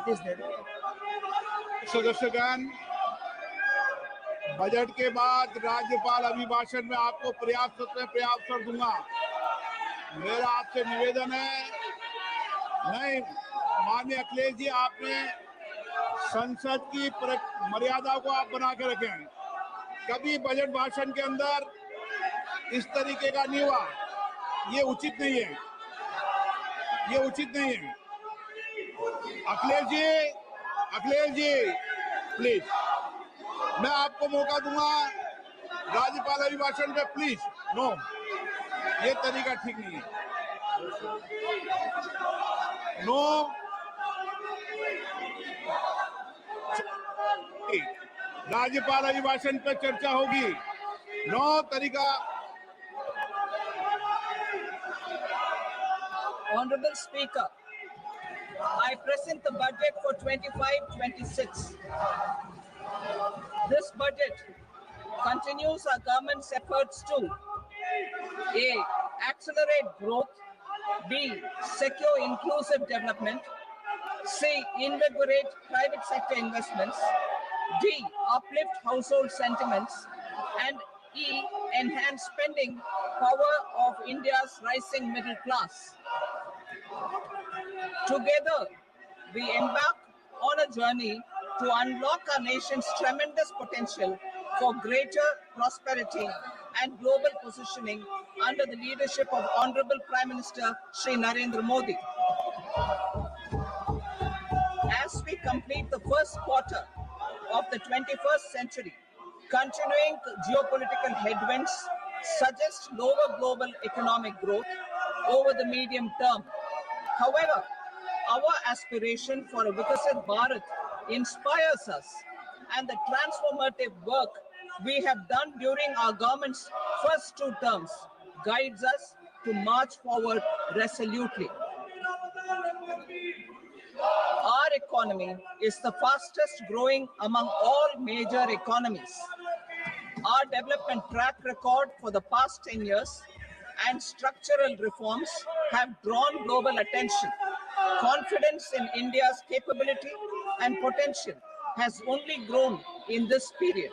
Notice दे दें। सदस्यगण, budget के बाद राज्यपाल अभिभाषण में आपको पर्याप्त अवसर दूंगा। मेरा आपसे निवेदन है, नहीं माननीय अखिलेश जी, आपने संसद की मर्यादा को आप बना के रखें। कभी बजट भाषण के अंदर इस तरीके का नहीं हुआ, ये उचित नहीं है, ये उचित नहीं है। अखिलेश जी प्लीज, मैं आपको मौका दूंगा राज्यपाल अभिभाषण में, प्लीज। नो, ये तरीका ठीक नहीं है। नो, राज्यपाल अभिभाषण पर चर्चा होगी। नो तरीका। Honorable Speaker, I present the budget for 25-26. This budget continues our government's efforts to A. Accelerate growth, B. Secure inclusive development, C. Invigorate private sector investments, D. Uplift household sentiments, and E. Enhance spending power of India's rising middle class. Together, we embark on a journey to unlock our nation's tremendous potential for greater prosperity and global positioning under the leadership of Honorable Prime Minister Shri Narendra Modi. As we complete the first quarter of the 21st century, continuing geopolitical headwinds suggest lower global economic growth over the medium term. However, our aspiration for a Vikasit Bharat inspires us, and the transformative work we have done during our government's first 2 terms guides us to march forward resolutely. Our economy is the fastest growing among all major economies. Our development track record for the past 10 years and structural reforms have drawn global attention. Confidence in India's capability and potential has only grown in this period.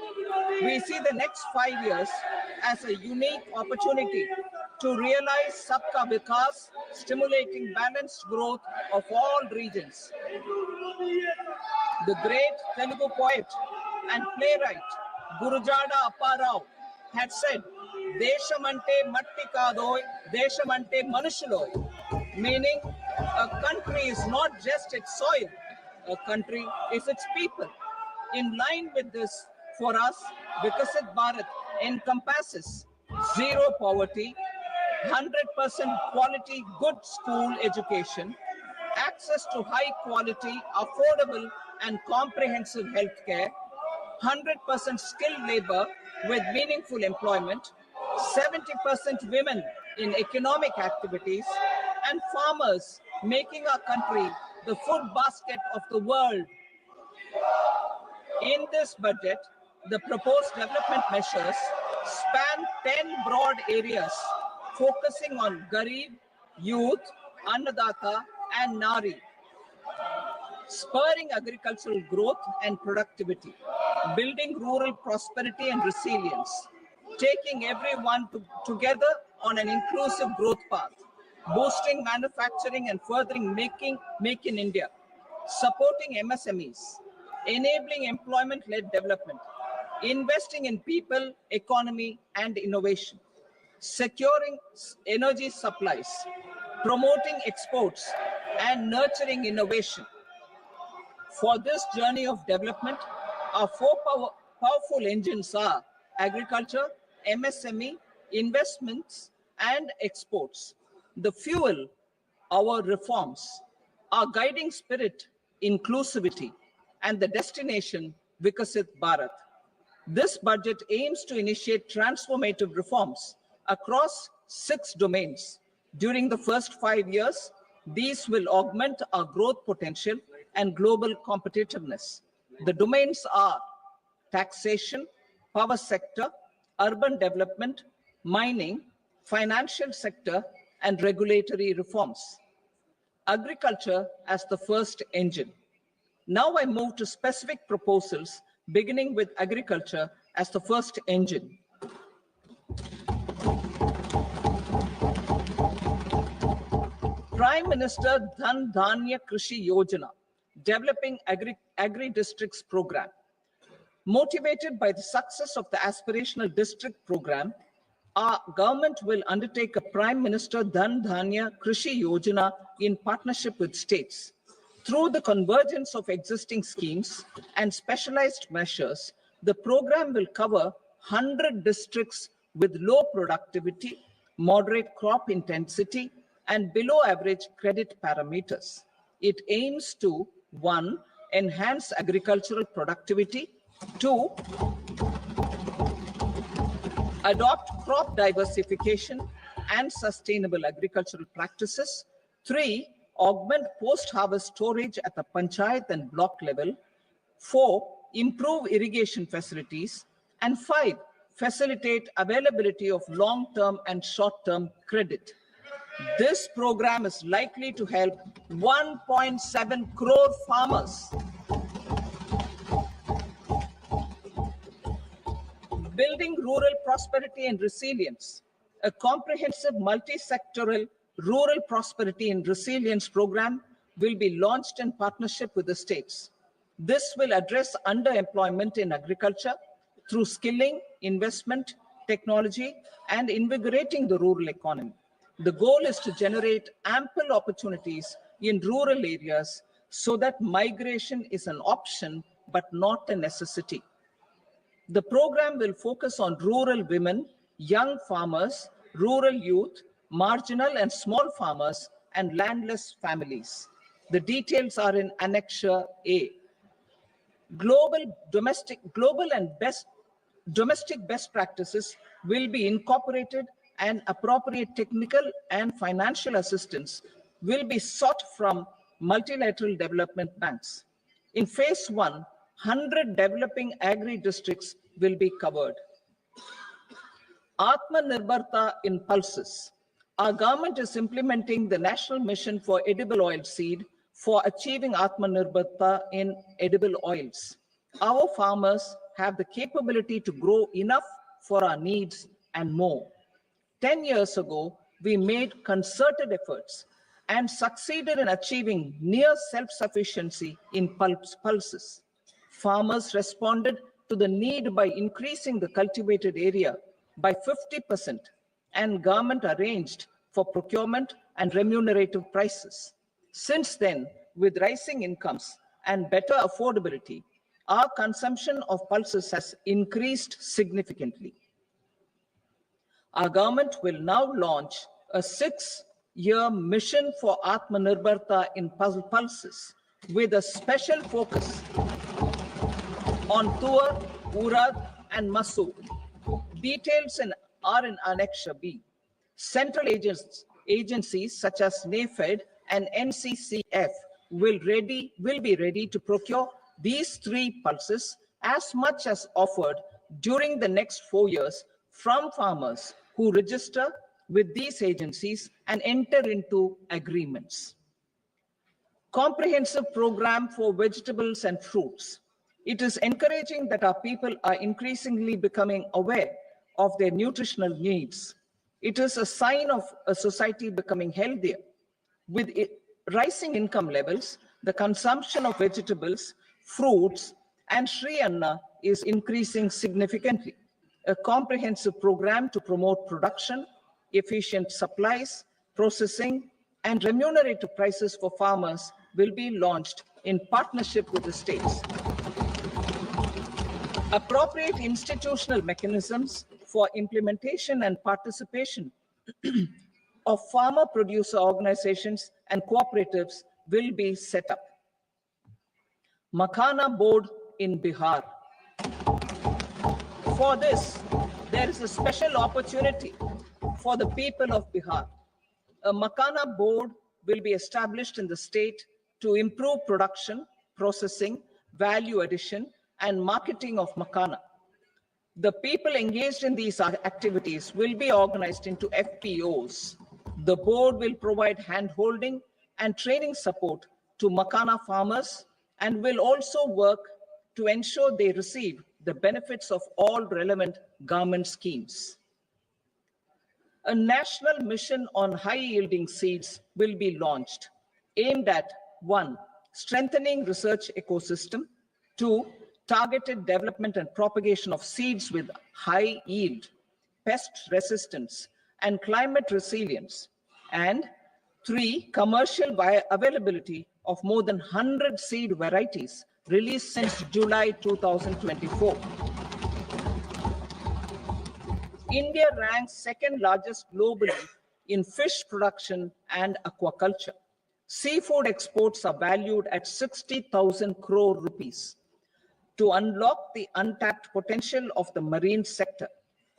We see the next 5 years as a unique opportunity to realize Sabka Vikas, stimulating balanced growth of all regions. The great Telugu poet and playwright Gurujada Apparao had said, Deshamante matti kadoy, Deshamante manushuloy, meaning a country is not just its soil, a country is its people. In line with this, for us, Vikasit Bharat encompasses zero poverty, 100% quality good school education, access to high quality, affordable and comprehensive healthcare, 100% skilled labor with meaningful employment, 70% women in economic activities, and farmers making our country the food basket of the world. In this budget, the proposed development measures span 10 broad areas, focusing on Garib, youth, Annadata, and Nari, spurring agricultural growth and productivity, building rural prosperity and resilience, taking everyone together on an inclusive growth path, boosting manufacturing and furthering Make in India, supporting MSMEs, enabling employment-led development, investing in people, economy, and innovation, securing energy supplies, promoting exports, and nurturing innovation. For this journey of development, our 4 powerful engines are agriculture, MSME, investments, and exports. The fuel, our reforms, our guiding spirit, inclusivity, and the destination, Vikasit Bharat. This budget aims to initiate transformative reforms across 6 domains. During the first 5 years, these will augment our growth potential and global competitiveness. The domains are taxation, power sector, urban development, mining, financial sector, and regulatory reforms. Agriculture as the first engine. Now I move to specific proposals, beginning with agriculture as the first engine. Prime Minister Dhan Dhanya Krishi Yojana, Developing Agri-Districts Program. Motivated by the success of the Aspirational District Program, our government will undertake a Prime Minister Dhan Dhanya Krishi Yojana in partnership with states. Through the convergence of existing schemes and specialized measures, the program will cover 100 districts with low productivity, moderate crop intensity, and below average credit parameters. It aims to 1. Enhance agricultural productivity, 2. Adopt crop diversification and sustainable agricultural practices, 3. Augment post-harvest storage at the panchayat and block level, 4. Improve irrigation facilities, and 5. Facilitate availability of long-term and short-term credit. This program is likely to help 1.7 crore farmers. Building rural prosperity and resilience. A comprehensive multi-sectoral rural prosperity and resilience program will be launched in partnership with the states. This will address underemployment in agriculture through skilling, investment, technology, and invigorating the rural economy. The goal is to generate ample opportunities in rural areas so that migration is an option but not a necessity. The program will focus on rural women, young farmers, rural youth, marginal and small farmers, and landless families. The details are in Annexure A. Domestic best practices will be incorporated, and appropriate technical and financial assistance will be sought from multilateral development banks. In phase 1, 100 developing agri-districts will be covered. Atmanirbharta in pulses. Our government is implementing the National Mission for Edible Oil Seed for achieving Atmanirbharta in edible oils. Our farmers have the capability to grow enough for our needs and more. 10 years ago, we made concerted efforts and succeeded in achieving near self-sufficiency in pulses. Farmers responded to the need by increasing the cultivated area by 50%, and government arranged for procurement and remunerative prices. Since then, with rising incomes and better affordability, our consumption of pulses has increased significantly. Our government will now launch a 6-year mission for Atmanirbharta in pulses with a special focus on Tuar, Urad, and Masoor. Details are in Annexure B. Central agencies such as NAFED and NCCF will be ready to procure these 3 pulses as much as offered during the next 4 years from farmers who register with these agencies and enter into agreements. Comprehensive program for vegetables and fruits. It is encouraging that our people are increasingly becoming aware of their nutritional needs. It is a sign of a society becoming healthier. With rising income levels, the consumption of vegetables, fruits, and Sri Anna is increasing significantly. A comprehensive program to promote production, efficient supplies, processing, and remunerative prices for farmers will be launched in partnership with the states. Appropriate institutional mechanisms for implementation and participation of farmer producer organizations and cooperatives will be set up. Makhana board in Bihar. For this, there is a special opportunity for the people of Bihar. A Makhana board will be established in the state to improve production, processing, value addition, and marketing of Makhana. The people engaged in these activities will be organized into FPOs. The board will provide hand-holding and training support to Makhana farmers, and will also work to ensure they receive the benefits of all relevant government schemes. A national mission on high-yielding seeds will be launched, aimed at 1. Strengthening research ecosystem, 2. Targeted development and propagation of seeds with high yield, pest resistance, and climate resilience, and 3. Commercial availability of more than 100 seed varieties released since July 2024. India ranks second largest globally in fish production and aquaculture. Seafood exports are valued at 60,000 crore rupees. To unlock the untapped potential of the marine sector,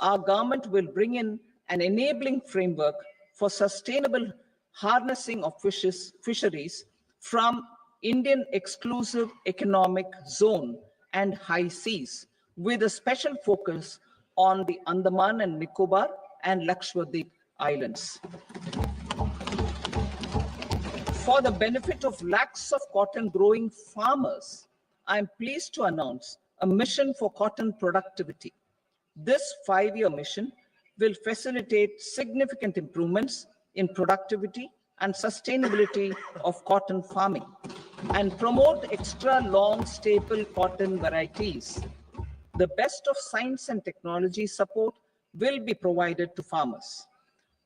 our government will bring in an enabling framework for sustainable harnessing of fisheries from Indian exclusive economic zone and high seas, with a special focus on the Andaman and Nicobar and Lakshadweep Islands. For the benefit of lakhs of cotton growing farmers, I am pleased to announce a mission for cotton productivity. This 5-year mission will facilitate significant improvements in productivity and sustainability of cotton farming and promote extra long staple cotton varieties. The best of science and technology support will be provided to farmers.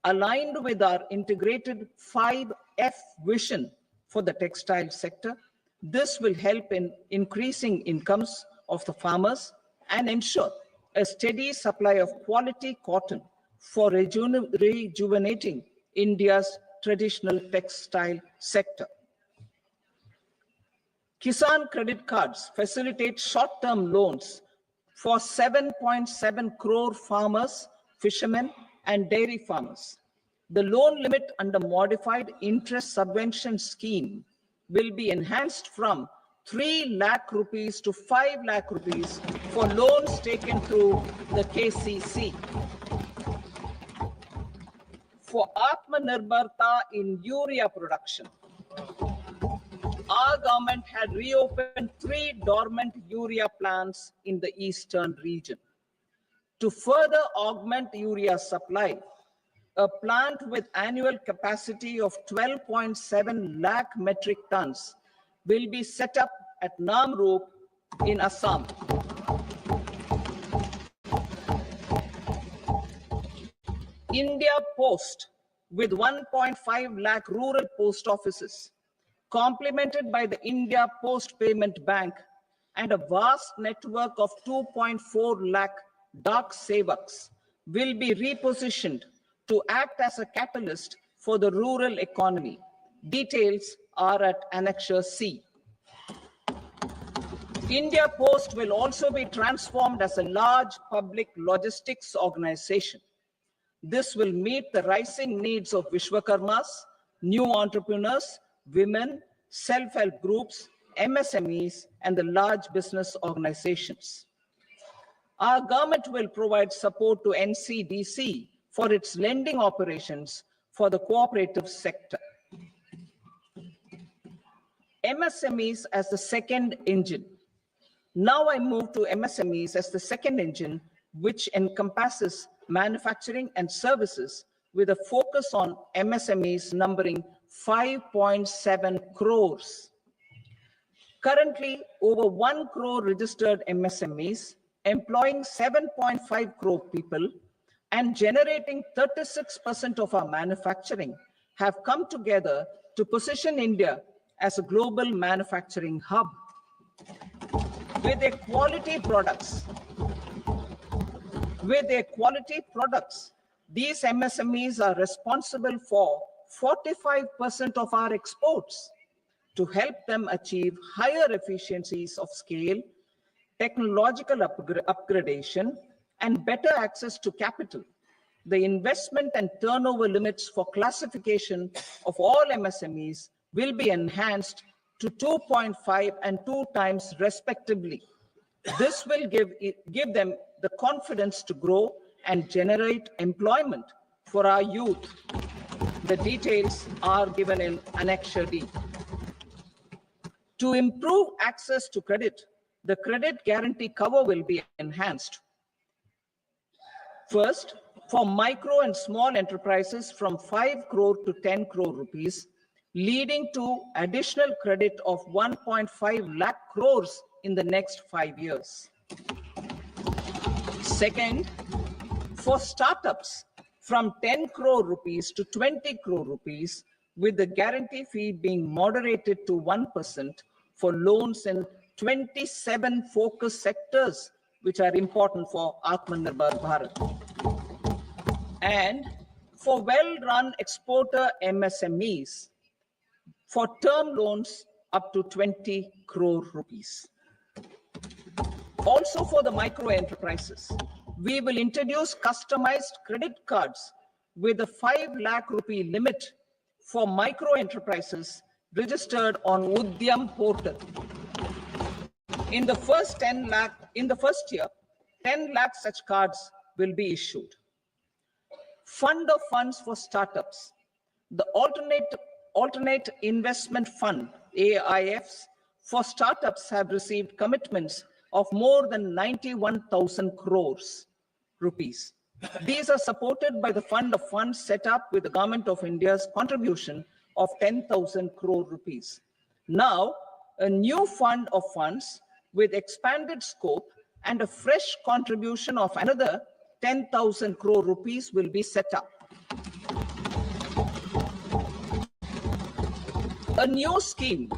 Aligned with our integrated 5F vision for the textile sector, this will help in increasing incomes of the farmers and ensure a steady supply of quality cotton for rejuvenating India's traditional textile sector. Kisan credit cards facilitate short-term loans for 7.7 crore farmers, fishermen, and dairy farmers. The loan limit under modified interest subvention scheme will be enhanced from 3 lakh rupees to 5 lakh rupees for loans taken through the KCC. For Atmanirbharta in urea production, our government had reopened 3 dormant urea plants in the eastern region. To further augment urea supply, a plant with annual capacity of 12.7 lakh metric tons will be set up at Namrup in Assam. India Post, with 1.5 lakh rural post offices, complemented by the India Post Payment Bank and a vast network of 2.4 lakh Dak Sevaks, will be repositioned to act as a catalyst for the rural economy. Details are at Annexure C. India Post will also be transformed as a large public logistics organization. This will meet the rising needs of Vishwakarmas, new entrepreneurs, women, self-help groups, MSMEs, and the large business organizations. Our government will provide support to NCDC for its lending operations for the cooperative sector. MSMEs as the second engine. Now I move to MSMEs as the second engine, which encompasses manufacturing and services with a focus on MSMEs numbering 5.7 crores. Currently, over 1 crore registered MSMEs, employing 7.5 crore people and generating 36% of our manufacturing, have come together to position India as a global manufacturing hub. With their quality products, these MSMEs are responsible for 45% of our exports. To help them achieve higher efficiencies of scale, technological upgradation, and better access to capital, the investment and turnover limits for classification of all MSMEs will be enhanced to 2.5 and 2 times respectively. This will give them the confidence to grow and generate employment for our youth. The details are given in Annexure D. To improve access to credit, the credit guarantee cover will be enhanced. First, for micro and small enterprises from 5 crore to 10 crore rupees, leading to additional credit of 1.5 lakh crores in the next 5 years. Second, for startups from 10 crore rupees to 20 crore rupees, with the guarantee fee being moderated to 1% for loans in 27 focus sectors, which are important for Atmanirbhar Bharat. And for well-run exporter MSMEs, for term loans up to 20 crore rupees. Also for the micro enterprises, we will introduce customized credit cards with a 5 lakh rupee limit for micro enterprises registered on Udyam portal. In the first year, 10 lakh such cards will be issued. Fund of funds for startups. The alternate investment fund, AIFs, for startups have received commitments of more than 91,000 crores rupees. These are supported by the fund of funds set up with the Government of India's contribution of 10,000 crore rupees. Now, a new fund of funds with expanded scope and a fresh contribution of another 10,000 crore rupees will be set up. A new scheme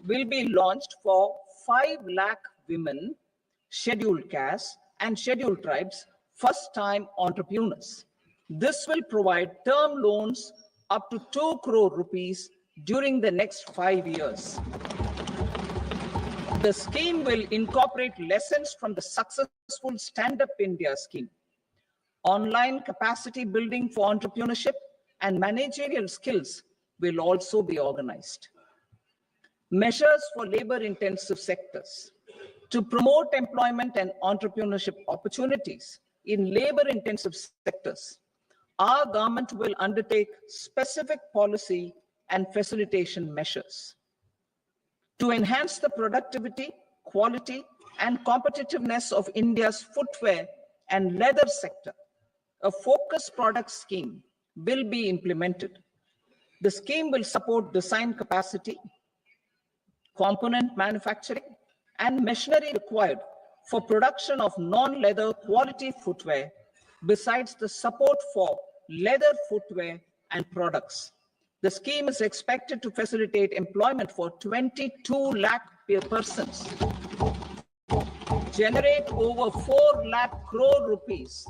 will be launched for 5 lakh women, scheduled castes and scheduled tribes, first-time entrepreneurs. This will provide term loans up to 2 crore rupees during the next 5 years. The scheme will incorporate lessons from the successful Stand Up India scheme. Online capacity building for entrepreneurship and managerial skills will also be organized. Measures for labor-intensive sectors. To promote employment and entrepreneurship opportunities in labor-intensive sectors, our government will undertake specific policy and facilitation measures. To enhance the productivity, quality, and competitiveness of India's footwear and leather sector, a focused product scheme will be implemented. The scheme will support design capacity, component manufacturing, and machinery required for production of non-leather quality footwear, besides the support for leather footwear and products. The scheme is expected to facilitate employment for 22 lakh persons, generate over 4 lakh crore rupees,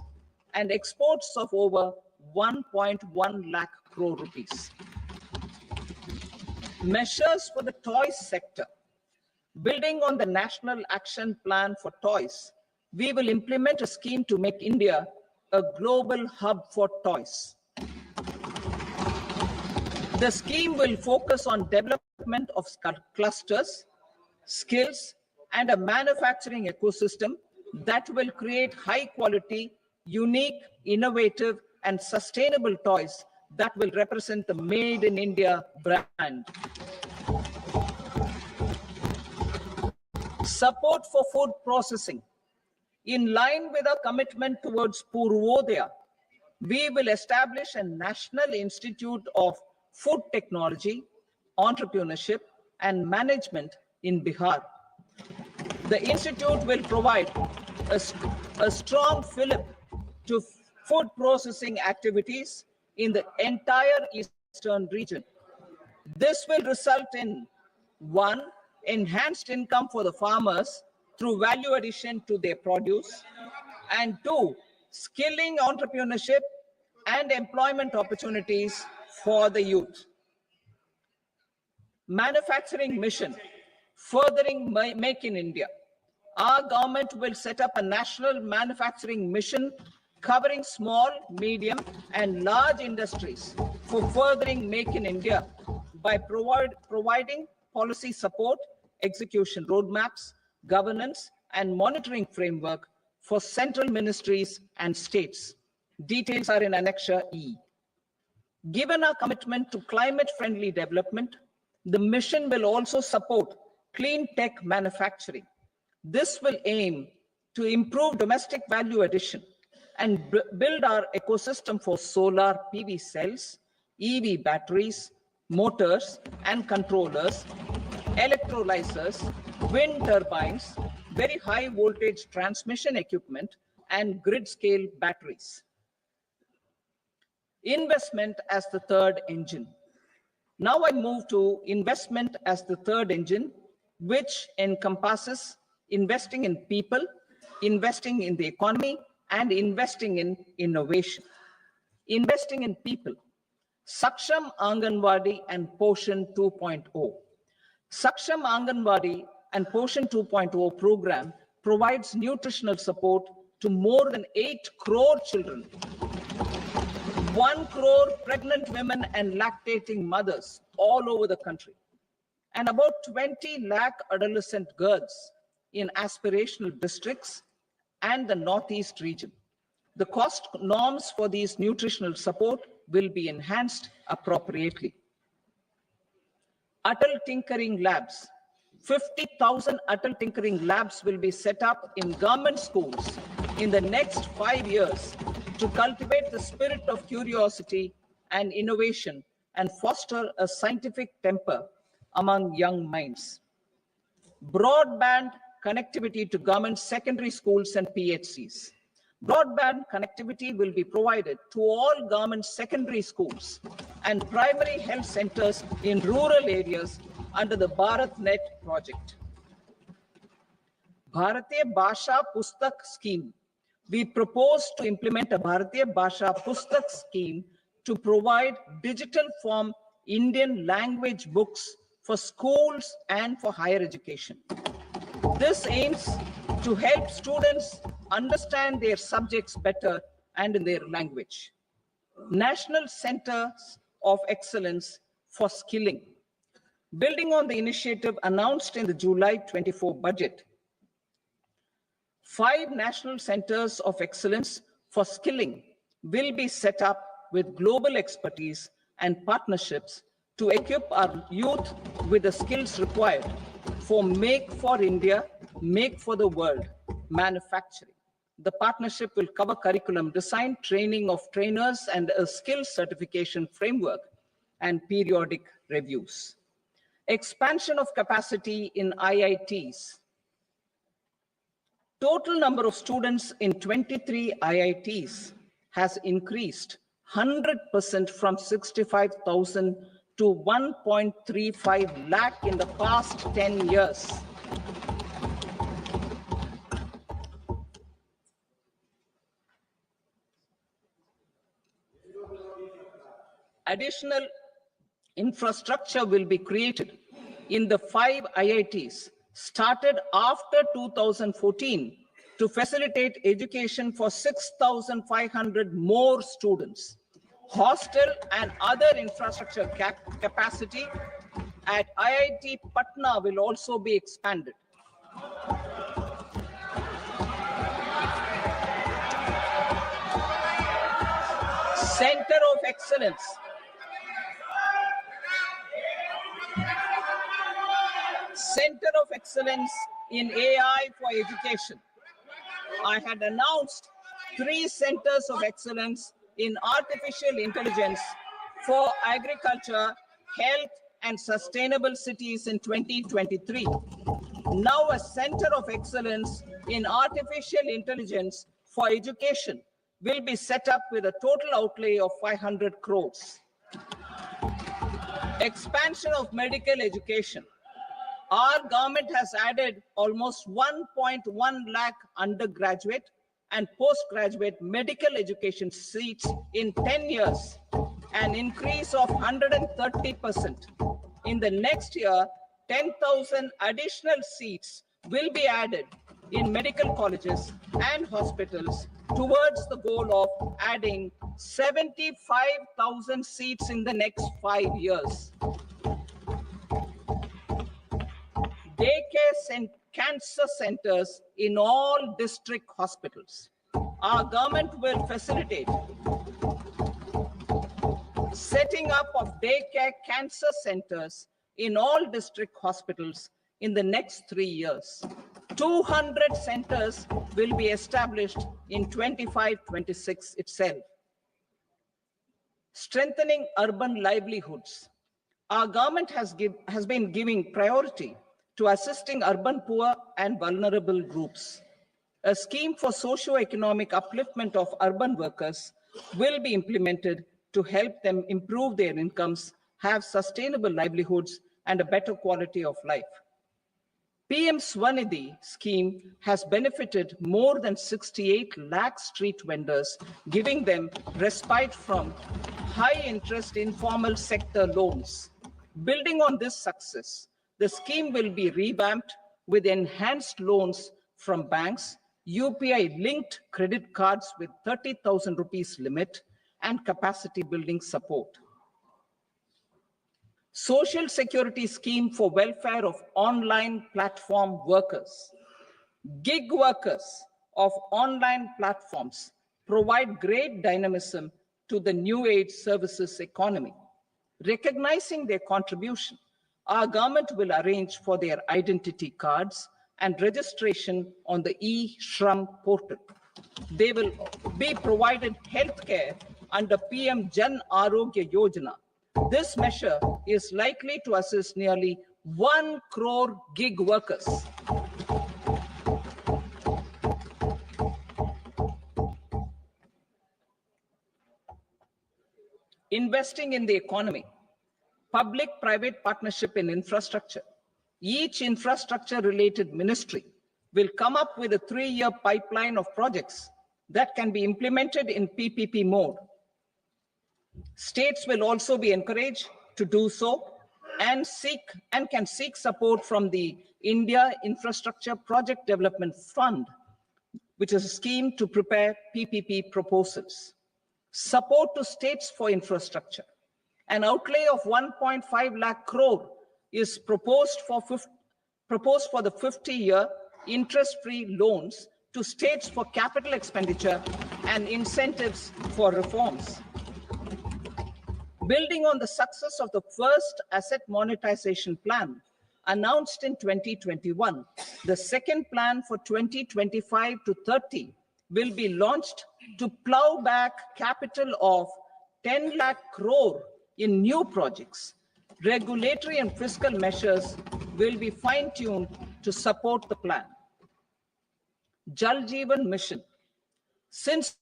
and exports of over 1.1 lakh crore rupees. Measures for the toys sector. Building on the National Action Plan for Toys, we will implement a scheme to make India a global hub for toys. The scheme will focus on development of clusters, skills, and a manufacturing ecosystem that will create high quality, unique, innovative, and sustainable toys that will represent the Made in India brand. Support for food processing. In line with our commitment towards Purvodaya, we will establish a National Institute of Food Technology, Entrepreneurship, and Management in Bihar. The institute will provide a strong fillip to food processing activities in the entire eastern region. This will result in 1. Enhanced income for the farmers through value addition to their produce, and 2. Skilling entrepreneurship and employment opportunities for the youth. Manufacturing mission, furthering Make in India. Our government will set up a national manufacturing mission covering small, medium, and large industries for furthering Make in India by providing policy support, execution roadmaps, governance, and monitoring framework for central ministries and states. Details are in Annexure E. Given our commitment to climate-friendly development, the mission will also support clean tech manufacturing. This will aim to improve domestic value addition and build our ecosystem for solar PV cells, EV batteries, motors and controllers, electrolyzers, wind turbines, very high voltage transmission equipment, and grid scale batteries. Investment as the third engine. Now I move to investment as the third engine, which encompasses investing in people, investing in the economy, and investing in innovation. Investing in people. Saksham Anganwadi and Poshan 2.0. Saksham Anganwadi and Poshan 2.0 program provides nutritional support to more than 8 crore children, 1 crore pregnant women and lactating mothers all over the country, and about 20 lakh adolescent girls in aspirational districts and the Northeast region. The cost norms for these nutritional support will be enhanced appropriately. Atal Tinkering Labs. 50,000 Atal Tinkering Labs will be set up in government schools in the next 5 years to cultivate the spirit of curiosity and innovation and foster a scientific temper among young minds. Broadband connectivity to government secondary schools and PHCs. Broadband connectivity will be provided to all government secondary schools and primary health centers in rural areas under the BharatNet project. Bharatiya Bhasha Pustak Scheme. We propose to implement a Bharatiya Bhasha Pustak scheme to provide digital form Indian language books for schools and for higher education. This aims to help students understand their subjects better and in their language. National Centers of Excellence for Skilling. Building on the initiative announced in the July 24 budget, 5 national centers of excellence for skilling will be set up with global expertise and partnerships to equip our youth with the skills required for Make for India, Make for the World manufacturing. The partnership will cover curriculum design, training of trainers, and a skills certification framework and periodic reviews. Expansion of capacity in IITs. Total number of students in 23 IITs has increased 100% from 65,000 to 1.35 lakh in the past 10 years. Additional infrastructure will be created in the 5 IITs started after 2014 to facilitate education for 6,500 more students. Hostel and other infrastructure capacity at IIT Patna will also be expanded. Center of Excellence. Center of Excellence in AI for Education. I had announced 3 centers of excellence in artificial intelligence for agriculture, health, and sustainable cities in 2023. Now a center of excellence in artificial intelligence for education will be set up with a total outlay of 500 crores. Expansion of medical education. Our government has added almost 1.1 lakh undergraduate and postgraduate medical education seats in 10 years, an increase of 130%. In the next year, 10,000 additional seats will be added in medical colleges and hospitals towards the goal of adding 75,000 seats in the next 5 years. Daycare and cancer centers in all district hospitals. Our government will facilitate setting up of daycare cancer centers in all district hospitals in the next 3 years. 200 centers will be established in 25-26 itself. Strengthening urban livelihoods. Our government has been giving priority to assisting urban poor and vulnerable groups. A scheme for socio-economic upliftment of urban workers will be implemented to help them improve their incomes, have sustainable livelihoods, and a better quality of life. PM Swanidhi scheme has benefited more than 68 lakh street vendors, giving them respite from high-interest informal sector loans. Building on this success, the scheme will be revamped with enhanced loans from banks, UPI-linked credit cards with 30,000 rupees limit, and capacity building support. Social Security Scheme for welfare of online platform workers. Gig workers of online platforms provide great dynamism to the new age services economy. Recognizing their contribution, our government will arrange for their identity cards and registration on the e-Shram portal. They will be provided healthcare under PM Jan Arogya Yojana. This measure is likely to assist nearly 1 crore gig workers. Investing in the economy. Public-private partnership in infrastructure. Each infrastructure-related ministry will come up with a 3-year pipeline of projects that can be implemented in PPP mode. States will also be encouraged to do so and can seek support from the India Infrastructure Project Development Fund, which is a scheme to prepare PPP proposals. Support to states for infrastructure. An outlay of 1.5 lakh crore is proposed for the 50-year interest-free loans to states for capital expenditure and incentives for reforms. Building on the success of the first asset monetization plan announced in 2021, the second plan for 2025 to 30 will be launched to plow back capital of 10 lakh crore in new projects. Regulatory and fiscal measures will be fine-tuned to support the plan. Jal Jeevan Mission. Since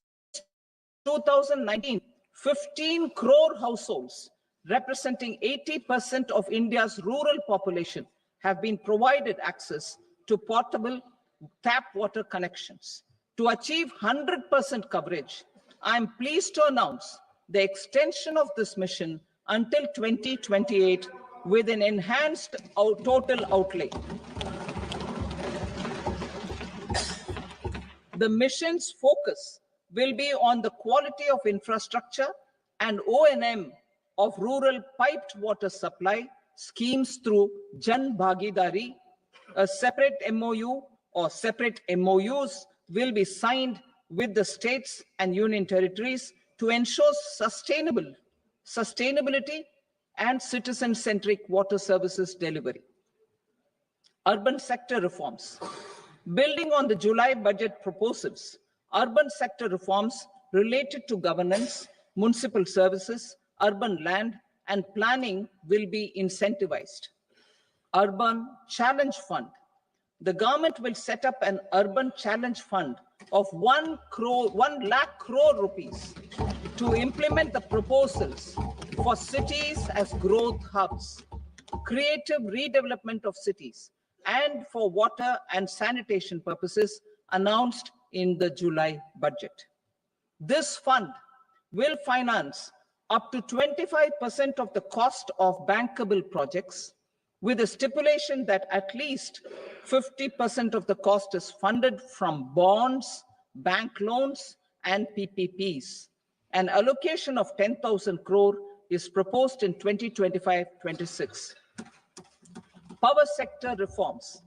2019, 15 crore households, representing 80% of India's rural population, have been provided access to portable tap water connections. To achieve 100% coverage, I am pleased to announce the extension of this mission until 2028 with an enhanced total outlay. The mission's focus will be on the quality of infrastructure and O&M of rural piped water supply schemes through Jan Bhagidari. A separate MOU or separate MOUs will be signed with the states and union territories to ensure sustainability and citizen-centric water services delivery. Urban sector reforms. Building on the July budget proposals, urban sector reforms related to governance, municipal services, urban land, and planning will be incentivized. Urban Challenge Fund. The government will set up an urban challenge fund of 1 lakh crore rupees to implement the proposals for cities as growth hubs, creative redevelopment of cities, and for water and sanitation purposes announced in the July budget. This fund will finance up to 25% of the cost of bankable projects, with a stipulation that at least 50% of the cost is funded from bonds, bank loans, and PPPs. An allocation of 10,000 crore is proposed in 2025-26. Power sector reforms.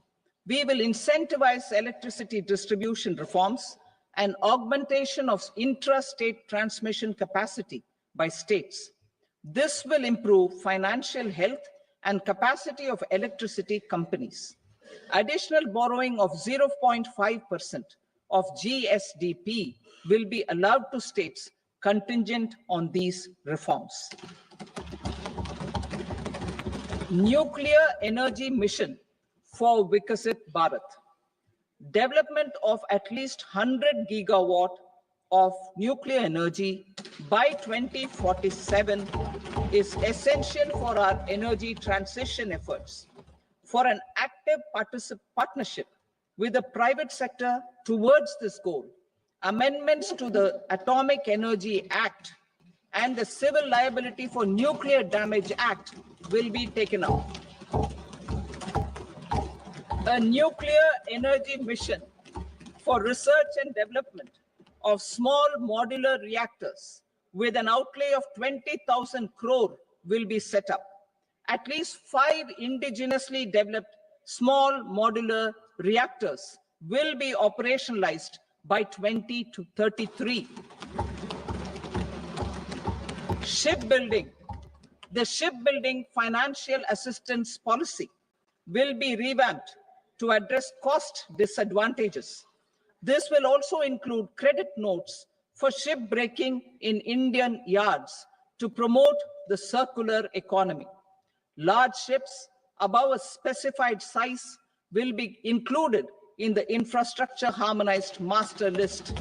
We will incentivize electricity distribution reforms and augmentation of intra-state transmission capacity by states. This will improve financial health and capacity of electricity companies. Additional borrowing of 0.5% of GSDP will be allowed to states contingent on these reforms. Nuclear energy mission for Vikasit Bharat. Development of at least 100 gigawatt of nuclear energy by 2047 is essential for our energy transition efforts. For an active partnership with the private sector towards this goal, amendments to the Atomic Energy Act and the Civil Liability for Nuclear Damage Act will be taken up. A nuclear energy mission for research and development of small modular reactors with an outlay of 20,000 crore will be set up. At least 5 indigenously developed small modular reactors will be operationalized by 2033. Shipbuilding. The shipbuilding financial assistance policy will be revamped to address cost disadvantages. This will also include credit notes for shipbreaking in Indian yards to promote the circular economy. Large ships above a specified size will be included in the infrastructure harmonized master list.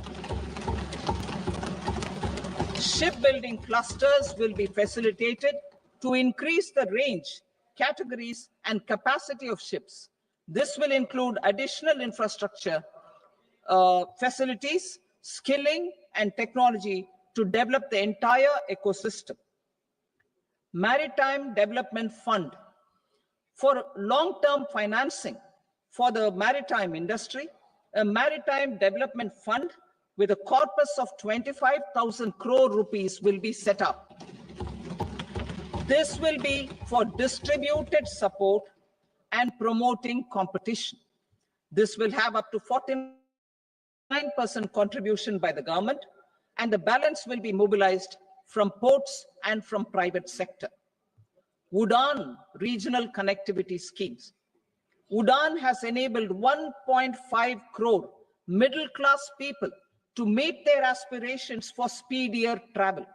Shipbuilding clusters will be facilitated to increase the range, categories, and capacity of ships. This will include additional infrastructure, facilities, skilling, and technology to develop the entire ecosystem. Maritime Development Fund. For long-term financing for the maritime industry, a Maritime Development Fund with a corpus of 25,000 crore rupees will be set up. This will be for distributed support and promoting competition. This will have up to 49% contribution by the government, and the balance will be mobilized from ports and from private sector. UDAN regional connectivity schemes. UDAN has enabled 1.5 crore middle-class people to meet their aspirations for speedier travel.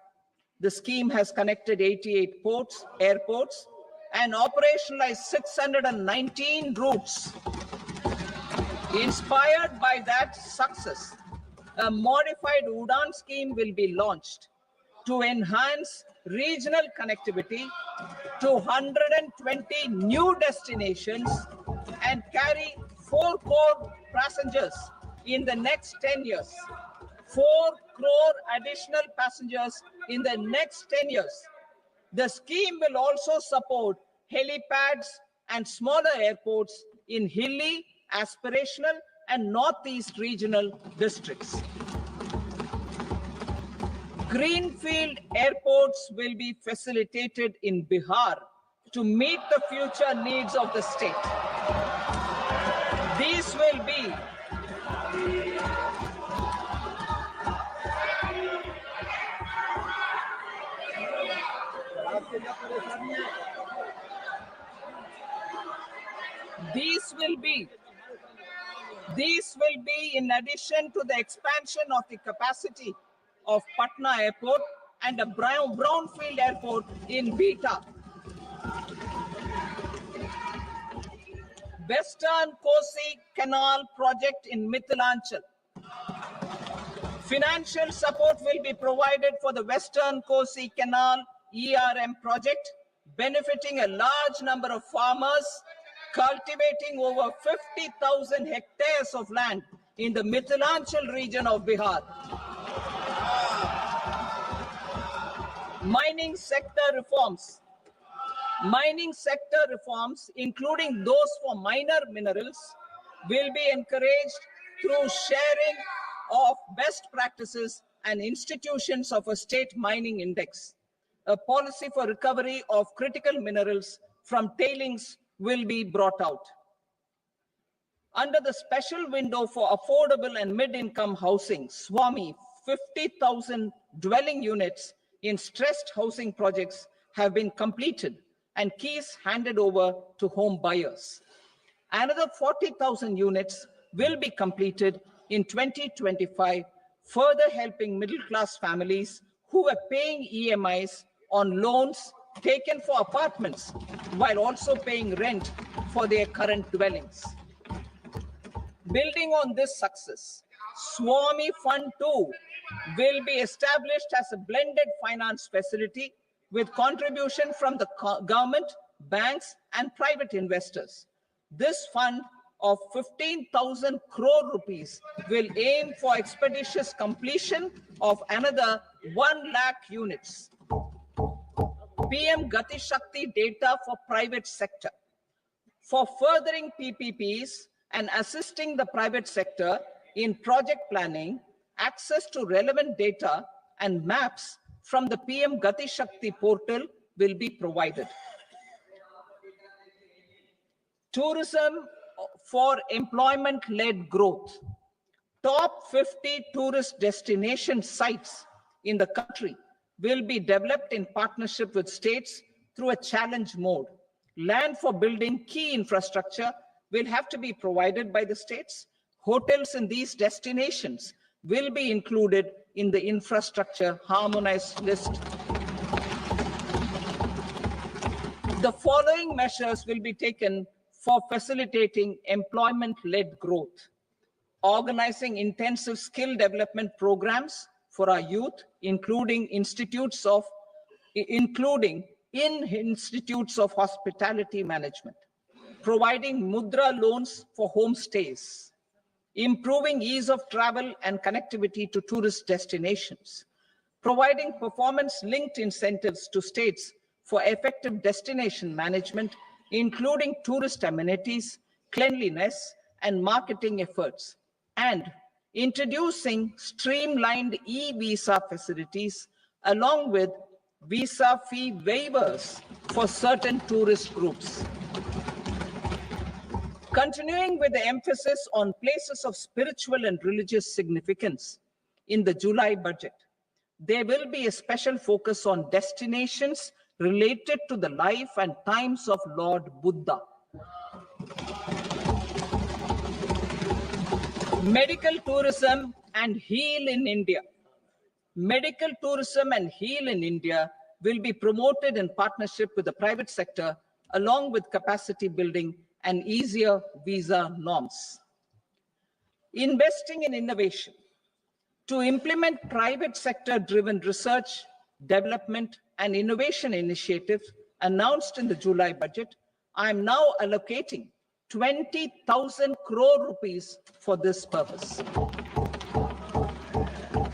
The scheme has connected 88 ports, airports, and operationalized 619 routes. Inspired by that success, a modified UDAN scheme will be launched to enhance regional connectivity to 120 new destinations and carry 4 crore passengers in the next 10 years. 4 crore additional passengers in the next 10 years. The scheme will also support helipads and smaller airports in hilly, aspirational, and northeast regional districts. Greenfield airports will be facilitated in Bihar to meet the future needs of the state. These will be in addition to the expansion of the capacity of Patna Airport and a brownfield airport in Beta. Western Kosi Canal project in Mithilanchal. Financial support will be provided for the Western Kosi Canal ERM project, benefiting a large number of farmers cultivating over 50,000 hectares of land in the Mithilanchal region of Bihar. Mining sector reforms. Mining sector reforms, including those for minor minerals, will be encouraged through sharing of best practices and institutions of a state mining index. A policy for recovery of critical minerals from tailings will be brought out. Under the special window for affordable and mid-income housing, SWAMI, 50,000 dwelling units in stressed housing projects have been completed, and keys handed over to home buyers. Another 40,000 units will be completed in 2025, further helping middle-class families who are paying EMIs on loans taken for apartments while also paying rent for their current dwellings. Building on this success, Swami Fund 2 will be established as a blended finance facility with contribution from the government, banks, and private investors. This fund of 15,000 crore rupees will aim for expeditious completion of another 1 lakh units. PM Gati Shakti data for private sector. For furthering PPPs and assisting the private sector in project planning, access to relevant data and maps from the PM Gati Shakti portal will be provided. Tourism for employment-led growth. Top 50 tourist destination sites in the country will be developed in partnership with states through a challenge mode. Land for building key infrastructure will have to be provided by the states. Hotels in these destinations will be included in the infrastructure harmonized list. The following measures will be taken for facilitating employment-led growth. Organizing intensive skill development programs for our youth, including in institutes of hospitality management. Providing mudra loans for homestays. Improving ease of travel and connectivity to tourist destinations. Providing performance-linked incentives to states for effective destination management, including tourist amenities, cleanliness, and marketing efforts. And introducing streamlined e-visa facilities along with visa fee waivers for certain tourist groups. Continuing with the emphasis on places of spiritual and religious significance, in the July budget, there will be a special focus on destinations related to the life and times of Lord Buddha. Medical tourism and heal in India. Medical tourism and heal in India will be promoted in partnership with the private sector, along with capacity building and easier visa norms. Investing in innovation. To implement private sector-driven research, development, and innovation initiatives announced in the July budget, I am now allocating 20,000 crore rupees for this purpose.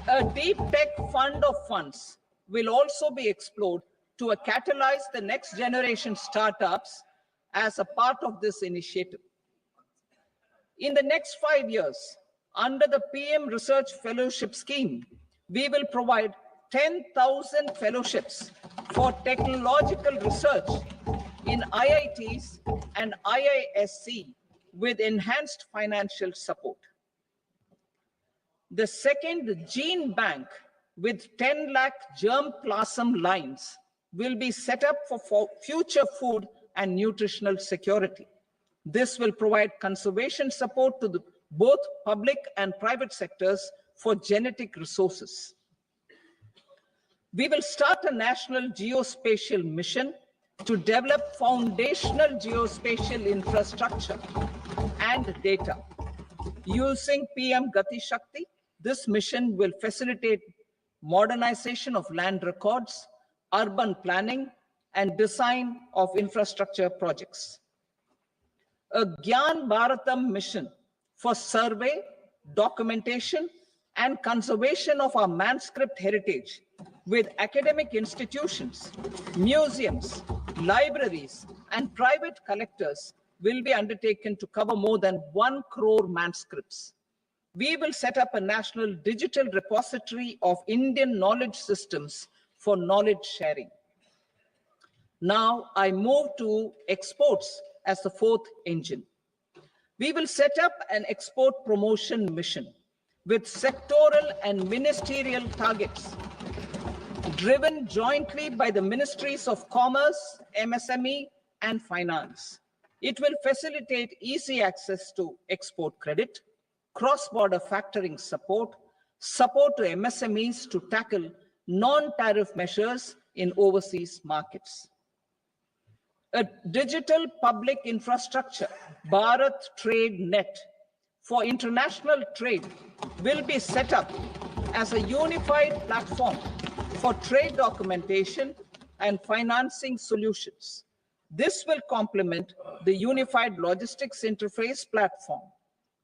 A deep tech fund of funds will also be explored to catalyze the next generation startups as a part of this initiative. In the next 5 years, under the PM Research Fellowship Scheme, we will provide 10,000 fellowships for technological research in IITs and IISc with enhanced financial support. The second gene bank with 10 lakh germplasm lines will be set up for future food and nutritional security. This will provide conservation support to both public and private sectors for genetic resources. We will start a national geospatial mission to develop foundational geospatial infrastructure and data. Using PM Gati Shakti, this mission will facilitate modernization of land records, urban planning, and design of infrastructure projects. A Gyan Bharatam mission for survey, documentation, and conservation of our manuscript heritage with academic institutions, museums, libraries, and private collectors will be undertaken to cover more than 1 crore manuscripts. We will set up a national digital repository of Indian knowledge systems for knowledge sharing. Now I move to exports as the fourth engine. We will set up an export promotion mission with sectoral and ministerial targets driven jointly by the Ministries of Commerce, MSME, and Finance. It will facilitate easy access to export credit, cross-border factoring support, support to MSMEs to tackle non-tariff measures in overseas markets. A digital public infrastructure, Bharat Trade Net, for international trade will be set up as a unified platform for trade documentation and financing solutions. This will complement the Unified Logistics Interface platform.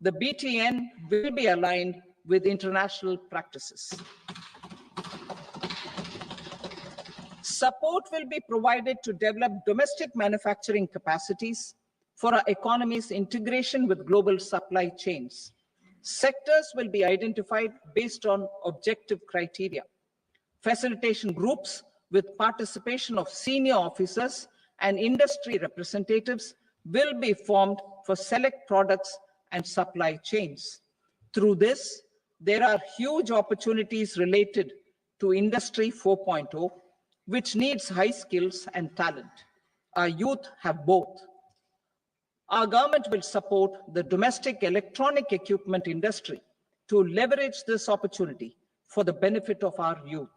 The BTN will be aligned with international practices. Support will be provided to develop domestic manufacturing capacities for our economy's integration with global supply chains. Sectors will be identified based on objective criteria. Facilitation groups with participation of senior officers and industry representatives will be formed for select products and supply chains. Through this, there are huge opportunities related to Industry 4.0, which needs high skills and talent. Our youth have both. Our government will support the domestic electronic equipment industry to leverage this opportunity for the benefit of our youth.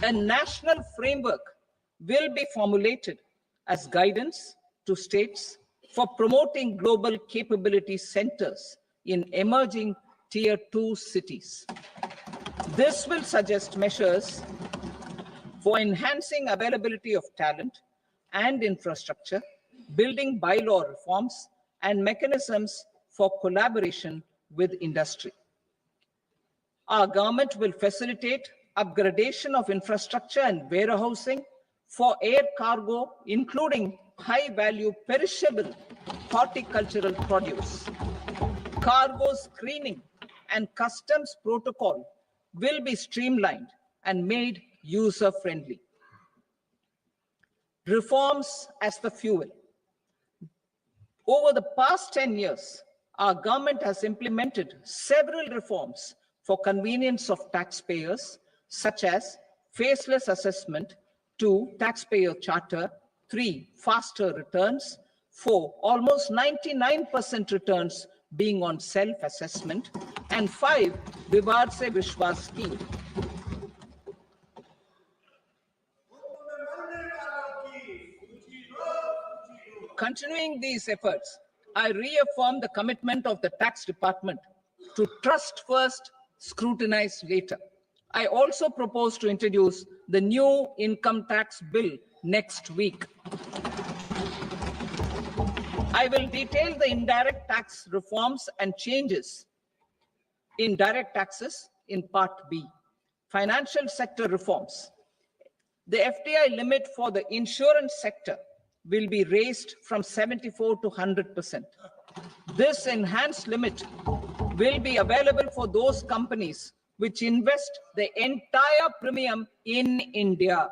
A national framework will be formulated as guidance to states for promoting global capability centers in emerging Tier 2 cities. This will suggest measures for enhancing availability of talent and infrastructure, building bylaw reforms, and mechanisms for collaboration with industry. Our government will facilitate upgradation of infrastructure and warehousing for air cargo, including high-value perishable horticultural produce. Cargo screening and customs protocol will be streamlined and made user-friendly. Reforms as the fuel. Over the past 10 years, our government has implemented several reforms for convenience of taxpayers, such as faceless assessment, 2, taxpayer charter, 3, faster returns, 4, almost 99% returns being on self-assessment, and 5, Vivad Se Vishwas scheme. Continuing these efforts, I reaffirm the commitment of the tax department to trust first, scrutinize later. I also propose to introduce the new income tax bill next week. I will detail the indirect tax reforms and changes in direct taxes in Part B. Financial sector reforms. The FDI limit for the insurance sector will be raised from 74 to 100%. This enhanced limit will be available for those companies which invest the entire premium in India.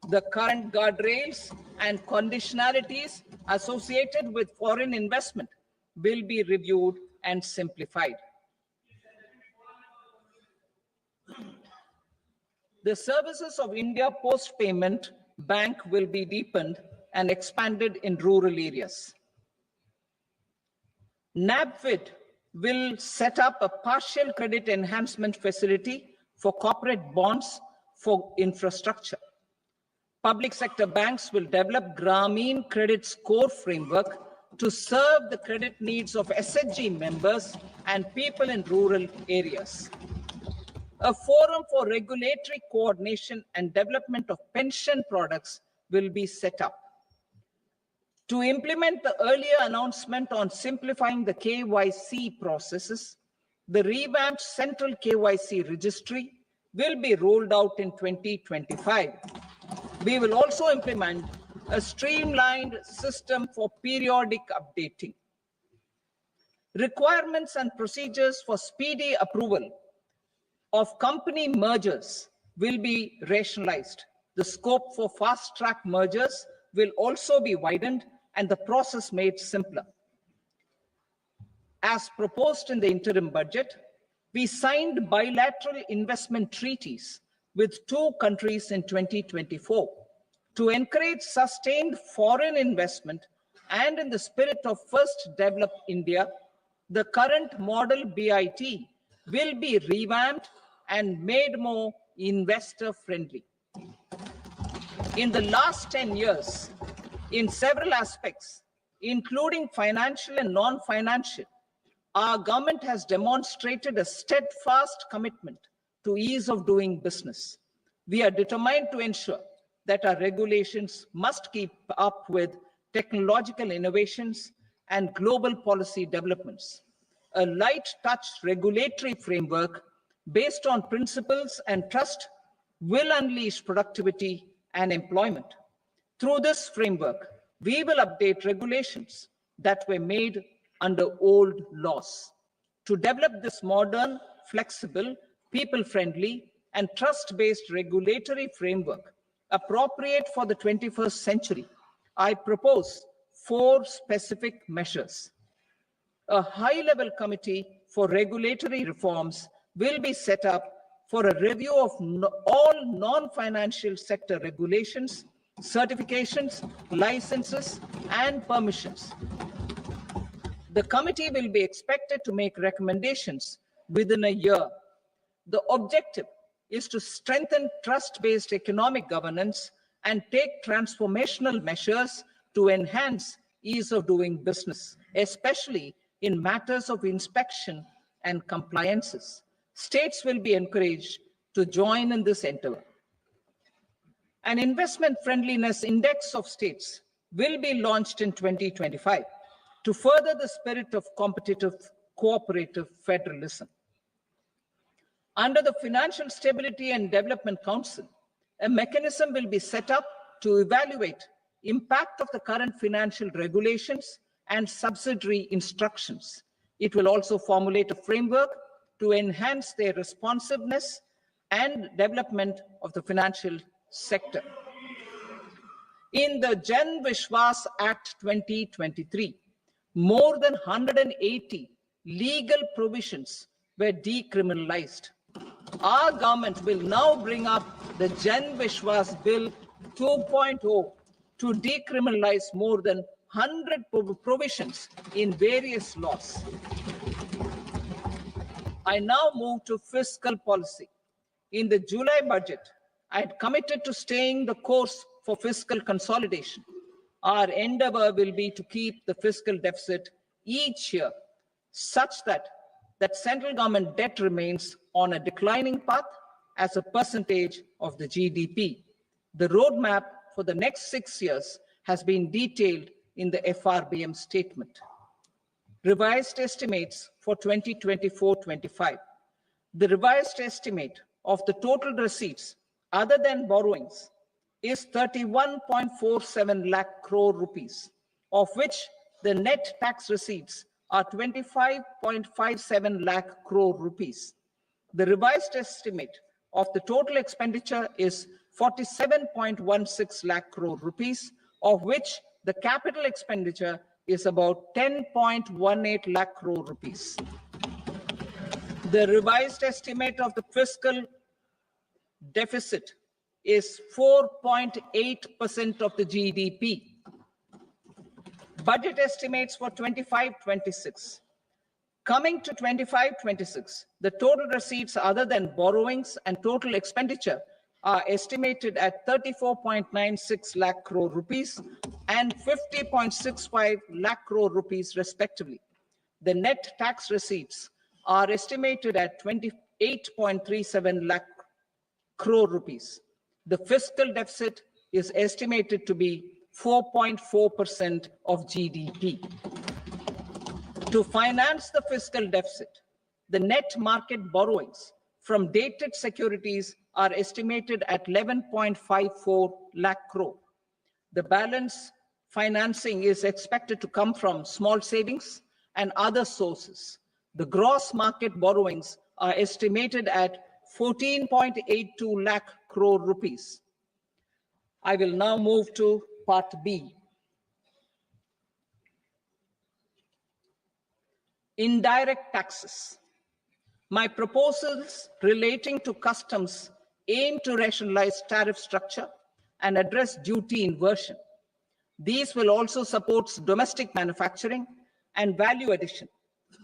The current guardrails and conditionalities associated with foreign investment will be reviewed and simplified. The services of India Post Payment Bank will be deepened and expanded in rural areas. NABFID will set up a partial credit enhancement facility for corporate bonds for infrastructure. Public sector banks will develop Grameen Credit Score framework to serve the credit needs of SHG members and people in rural areas. A forum for regulatory coordination and development of pension products will be set up. To implement the earlier announcement on simplifying the KYC processes, the revamped central KYC registry will be rolled out in 2025. We will also implement a streamlined system for periodic updating. Requirements and procedures for speedy approval of company mergers will be rationalized. The scope for fast-track mergers will also be widened and the process made simpler. As proposed in the interim budget, We signed bilateral investment treaties with 2 countries in 2024 to encourage sustained foreign investment, and in the spirit of First Develop India, the current model BIT will be revamped and made more investor-friendly. In the last 10 years, in several aspects, including financial and non-financial, our government has demonstrated a steadfast commitment to ease of doing business. We are determined to ensure that our regulations must keep up with technological innovations and global policy developments. A light touch regulatory framework based on principles and trust will unleash productivity and employment. Through this framework, we will update regulations that were made under old laws. To develop this modern, flexible, people-friendly, and trust-based regulatory framework appropriate for the 21st century, I propose 4 specific measures. A high-level committee for regulatory reforms will be set up for a review of all non-financial sector regulations, certifications, licenses, and permissions. The committee will be expected to make recommendations within a year. The objective is to strengthen trust-based economic governance and take transformational measures to enhance ease of doing business, especially in matters of inspection and compliances. States will be encouraged to join in this endeavor. An investment friendliness index of states will be launched in 2025 to further the spirit of competitive, cooperative federalism. Under the Financial Stability and Development Council, a mechanism will be set up to evaluate impact of the current financial regulations and subsidiary instructions. It will also formulate a framework to enhance their responsiveness and development of the financial sector. In the Jan Vishwas Act 2023, more than 180 legal provisions were decriminalized. Our government will now bring up the Jan Vishwas Bill 2.0 to decriminalize more than 100 provisions in various laws. I now move to fiscal policy. In the July budget, I had committed to staying the course for fiscal consolidation. Our endeavor will be to keep the fiscal deficit each year such that central government debt remains on a declining path as a percentage of the GDP. The roadmap for the next 6 years has been detailed in the FRBM statement. Revised estimates for 2024-25. The revised estimate of the total receipts other than borrowings is 31.47 lakh crore rupees, of which the net tax receipts are 25.57 lakh crore rupees. The revised estimate of the total expenditure is 47.16 lakh crore rupees, of which the capital expenditure is about 10.18 lakh crore rupees. The revised estimate of the fiscal deficit is 4.8% of the GDP. Budget estimates for 25-26. Coming to 25-26, the total receipts other than borrowings and total expenditure are estimated at 34.96 lakh crore rupees and 50.65 lakh crore rupees respectively. The net tax receipts are estimated at 28.37 lakh crore rupees. The fiscal deficit is estimated to be 4.4% of GDP. To finance the fiscal deficit, the net market borrowings from dated securities are estimated at 11.54 lakh crore. The balance financing is expected to come from small savings and other sources. The gross market borrowings are estimated at 14.82 lakh crore rupees. I will now move to Part B. Indirect taxes. My proposals relating to customs aim to rationalize tariff structure and address duty inversion. These will also support domestic manufacturing and value addition,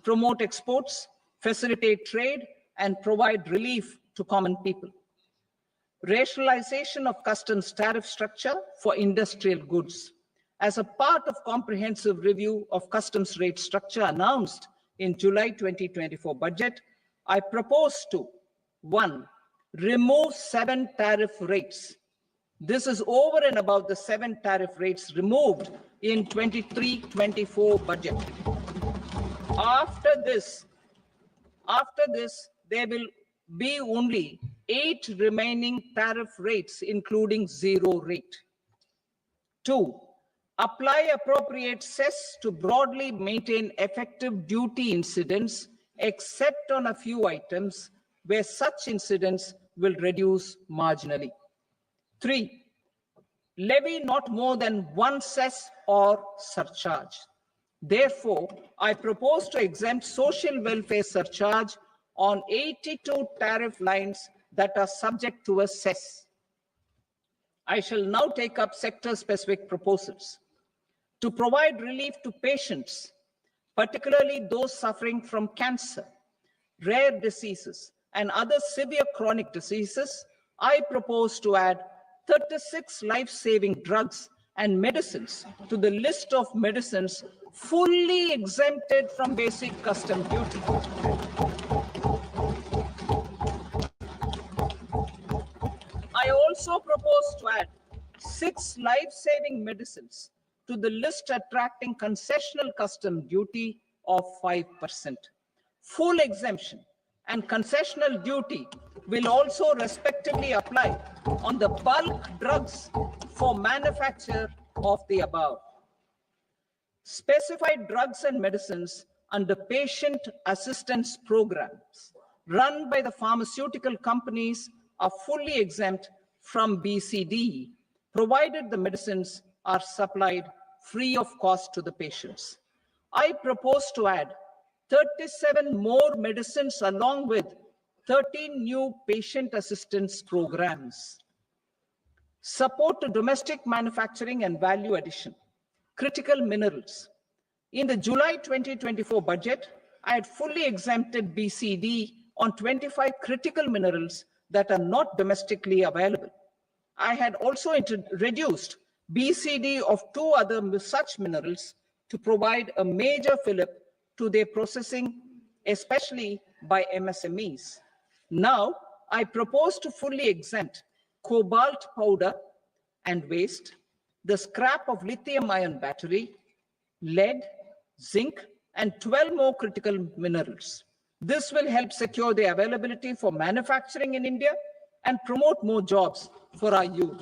promote exports, facilitate trade, and provide relief to common people. Rationalization of customs tariff structure for industrial goods. As a part of comprehensive review of customs rate structure announced in July 2024 budget, I propose to 1. Remove 7 tariff rates. This is over and above the 7 tariff rates removed in 23-24 budget. After this, there will be only 8 remaining tariff rates, including 0 rate. 2. Apply appropriate cess to broadly maintain effective duty incidence, except on a few items where such incidence will reduce marginally. 3. Levy not more than 1 cess or surcharge. Therefore, I propose to exempt social welfare surcharge on 82 tariff lines that are subject to a cess. I shall now take up sector-specific proposals. To provide relief to patients, particularly those suffering from cancer, rare diseases, and other severe chronic diseases, I propose to add 36 life-saving drugs and medicines to the list of medicines fully exempted from basic custom duty. I also propose to add 6 life-saving medicines to the list attracting concessional custom duty of 5%. Full exemption and concessional duty will also respectively apply on the bulk drugs for manufacture of the above. Specified drugs and medicines under patient assistance programs run by the pharmaceutical companies are fully exempt from BCD, provided the medicines are supplied free of cost to the patients. I propose to add 37 more medicines along with 13 new patient assistance programs. Support to domestic manufacturing and value addition. Critical minerals. In the July 2024 budget, I had fully exempted BCD on 25 critical minerals that are not domestically available. I had also reduced BCD of 2 other such minerals to provide a major fillip to their processing, especially by MSMEs. Now, I propose to fully exempt cobalt powder and waste, the scrap of lithium-ion battery, lead, zinc, and 12 more critical minerals. This will help secure the availability for manufacturing in India and promote more jobs for our youth.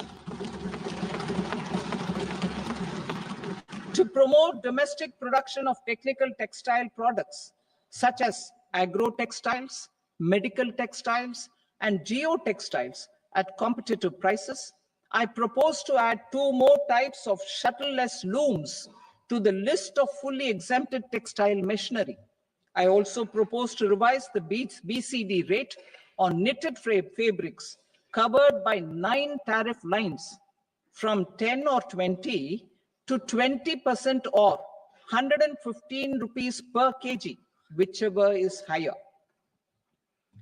To promote domestic production of technical textile products, such as agro-textiles, medical textiles, and geotextiles at competitive prices, I propose to add 2 more types of shuttle-less looms to the list of fully exempted textile machinery. I also propose to revise the BCD rate on knitted fabrics covered by 9 tariff lines from 10 or 20 to 20% or 115 rupees per kg, whichever is higher.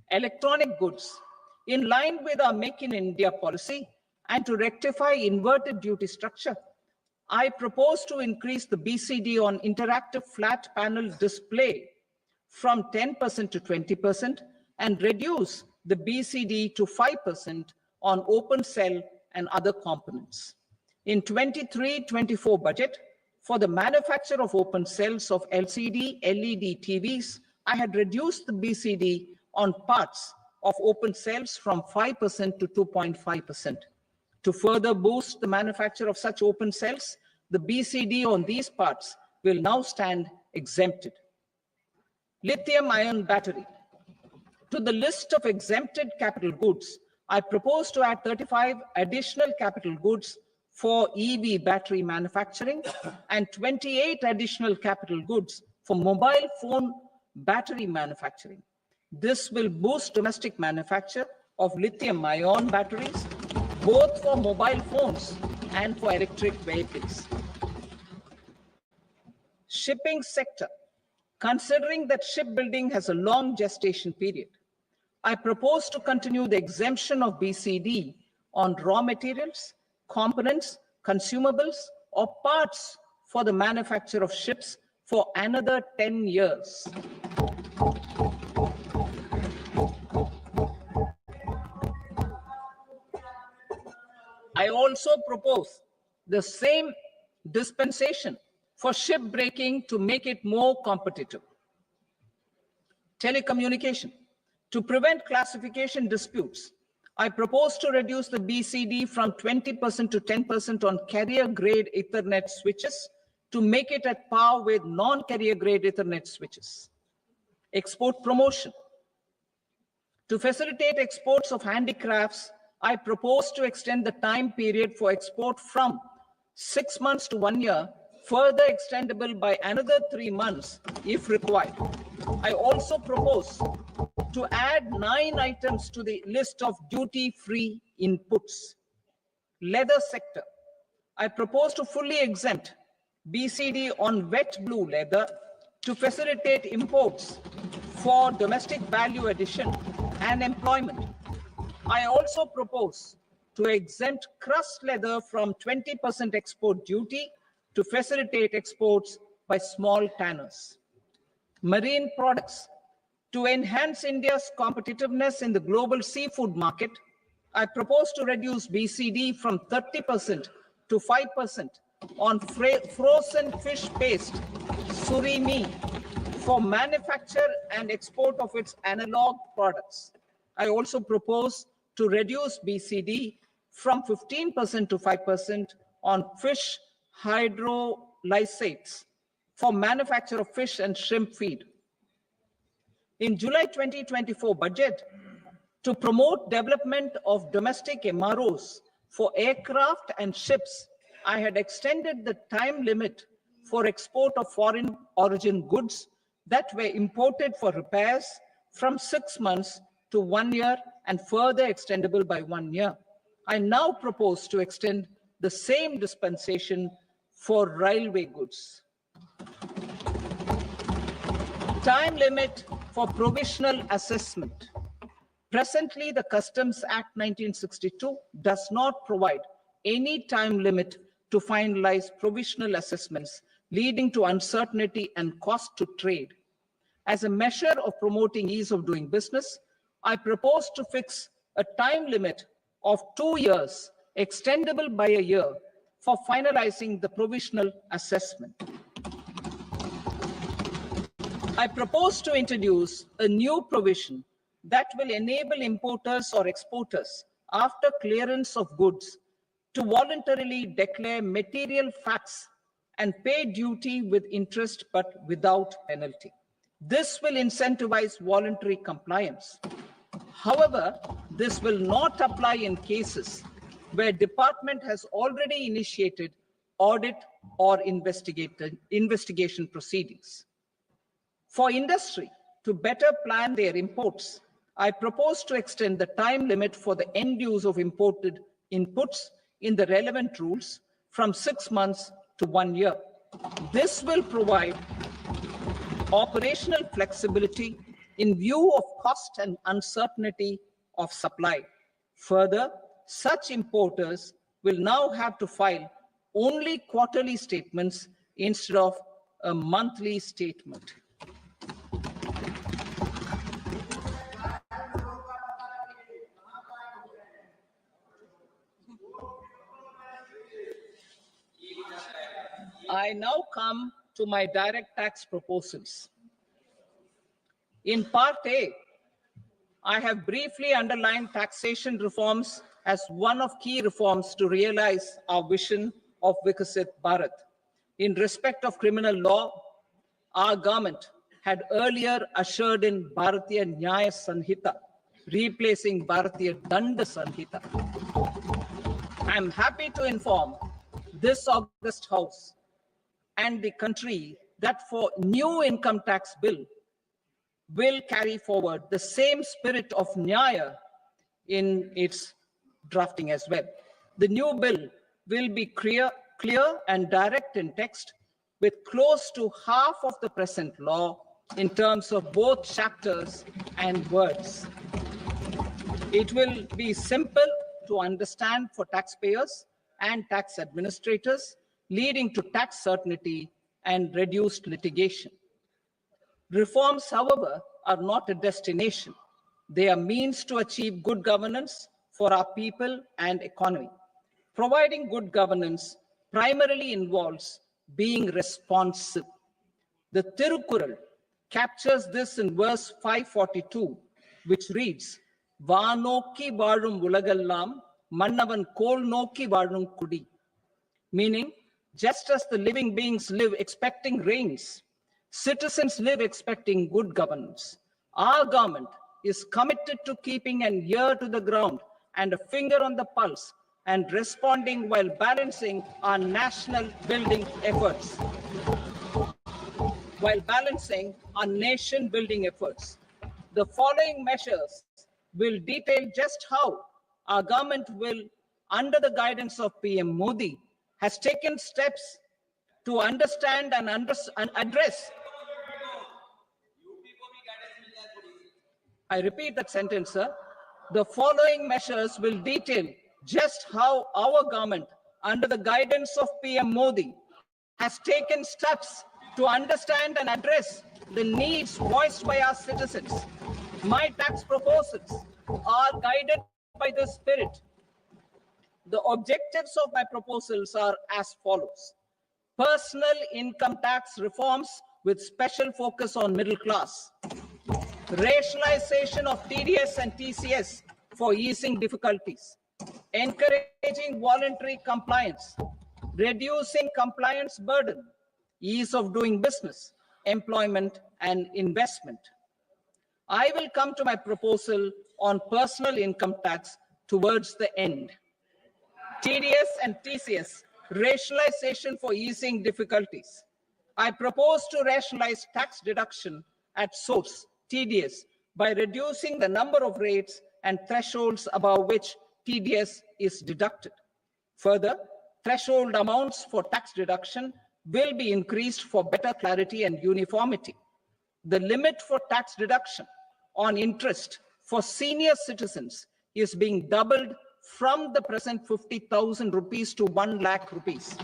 Electronic goods. In line with our Make in India policy and to rectify inverted duty structure, I propose to increase the BCD on interactive flat panel display from 10% to 20% and reduce the BCD to 5% on open cell and other components. In 23-24 budget, for the manufacture of open cells of LCD, LED TVs, I had reduced the BCD on parts of open cells from 5% to 2.5%. To further boost the manufacture of such open cells, the BCD on these parts will now stand exempted. Lithium-ion battery. To the list of exempted capital goods, I propose to add 35 additional capital goods for EV battery manufacturing and 28 additional capital goods for mobile phone battery manufacturing. This will boost domestic manufacture of lithium-ion batteries, both for mobile phones and for electric vehicles. Shipping sector. Considering that shipbuilding has a long gestation period, I propose to continue the exemption of BCD on raw materials, components, consumables, or parts for the manufacture of ships for another 10 years. I also propose the same dispensation for shipbreaking to make it more competitive. Telecommunication. To prevent classification disputes, I propose to reduce the BCD from 20% to 10% on carrier-grade Ethernet switches to make it at par with non-carrier-grade Ethernet switches. Export promotion. To facilitate exports of handicrafts, I propose to extend the time period for export from 6 months to 1 year, further extendable by another 3 months if required. I also propose to add 9 items to the list of duty-free inputs. Leather sector. I propose to fully exempt BCD on wet blue leather to facilitate imports for domestic value addition and employment. I also propose to exempt crust leather from 20% export duty to facilitate exports by small tanners. Marine products. To enhance India's competitiveness in the global seafood market, I propose to reduce BCD from 30% to 5% on frozen fish paste, surimi, for manufacture and export of its analog products. I also propose to reduce BCD from 15% to 5% on fish hydrolysates for manufacture of fish and shrimp feed. In July 2024 budget, to promote development of domestic MROs for aircraft and ships, I had extended the time limit for export of foreign origin goods that were imported for repairs from 6 months to 1 year and further extendable by 1 year. I now propose to extend the same dispensation for railway goods. Time limit for provisional assessment. Presently, the Customs Act 1962 does not provide any time limit to finalize provisional assessments, leading to uncertainty and cost to trade. As a measure of promoting ease of doing business, I propose to fix a time limit of 2 years, extendable by a year, for finalizing the provisional assessment. I propose to introduce a new provision that will enable importers or exporters, after clearance of goods, to voluntarily declare material facts and pay duty with interest but without penalty. This will incentivize voluntary compliance. However, this will not apply in cases where department has already initiated audit or investigation proceedings. For industry to better plan their imports, I propose to extend the time limit for the end use of imported inputs in the relevant rules from 6 months to 1 year. This will provide operational flexibility in view of cost and uncertainty of supply. Further, such importers will now have to file only quarterly statements instead of a monthly statement. I now come to my direct tax proposals. In Part A, I have briefly underlined taxation reforms as one of key reforms to realize our vision of Vikasit Bharat. In respect of criminal law, our government had earlier ushered in Bharatiya Nyaya Sanhita, replacing Bharatiya Danda Sanhita. I am happy to inform this august House and the country that for new income tax bill, will carry forward the same spirit of Nyaya in its drafting as well. The new bill will be clear and direct in text, with close to half of the present law in terms of both chapters and words. It will be simple to understand for taxpayers and tax administrators, leading to tax certainty and reduced litigation. Reforms, however, are not a destination. They are means to achieve good governance for our people and economy. Providing good governance primarily involves being responsive. The Tirukkural captures this in verse 542, which reads, "Vaanokki vaazhum ulagallam, mannavan kol nokki vaazhum kudi," meaning, just as the living beings live expecting rains, citizens live expecting good governance. Our government is committed to keeping an ear to the ground and a finger on the pulse and responding while balancing our national building efforts. The following measures will detail just how our government will, under the guidance of PM Modi, has taken steps to understand and address. I repeat that sentence, sir. The following measures will detail just how our government, under the guidance of PM Modi, has taken steps to understand and address the needs voiced by our citizens. My tax proposals are guided by this spirit. The objectives of my proposals are as follows. Personal income tax reforms with special focus on middle class. Rationalization of TDS and TCS for easing difficulties. Encouraging voluntary compliance. Reducing compliance burden. Ease of doing business, employment, and investment. I will come to my proposal on personal income tax towards the end. TDS and TCS, rationalization for easing difficulties. I propose to rationalize tax deduction at source, TDS, by reducing the number of rates and thresholds above which TDS is deducted. Further, threshold amounts for tax deduction will be increased for better clarity and uniformity. The limit for tax deduction on interest for senior citizens is being doubled from the present 50,000 rupees to 1 lakh rupees.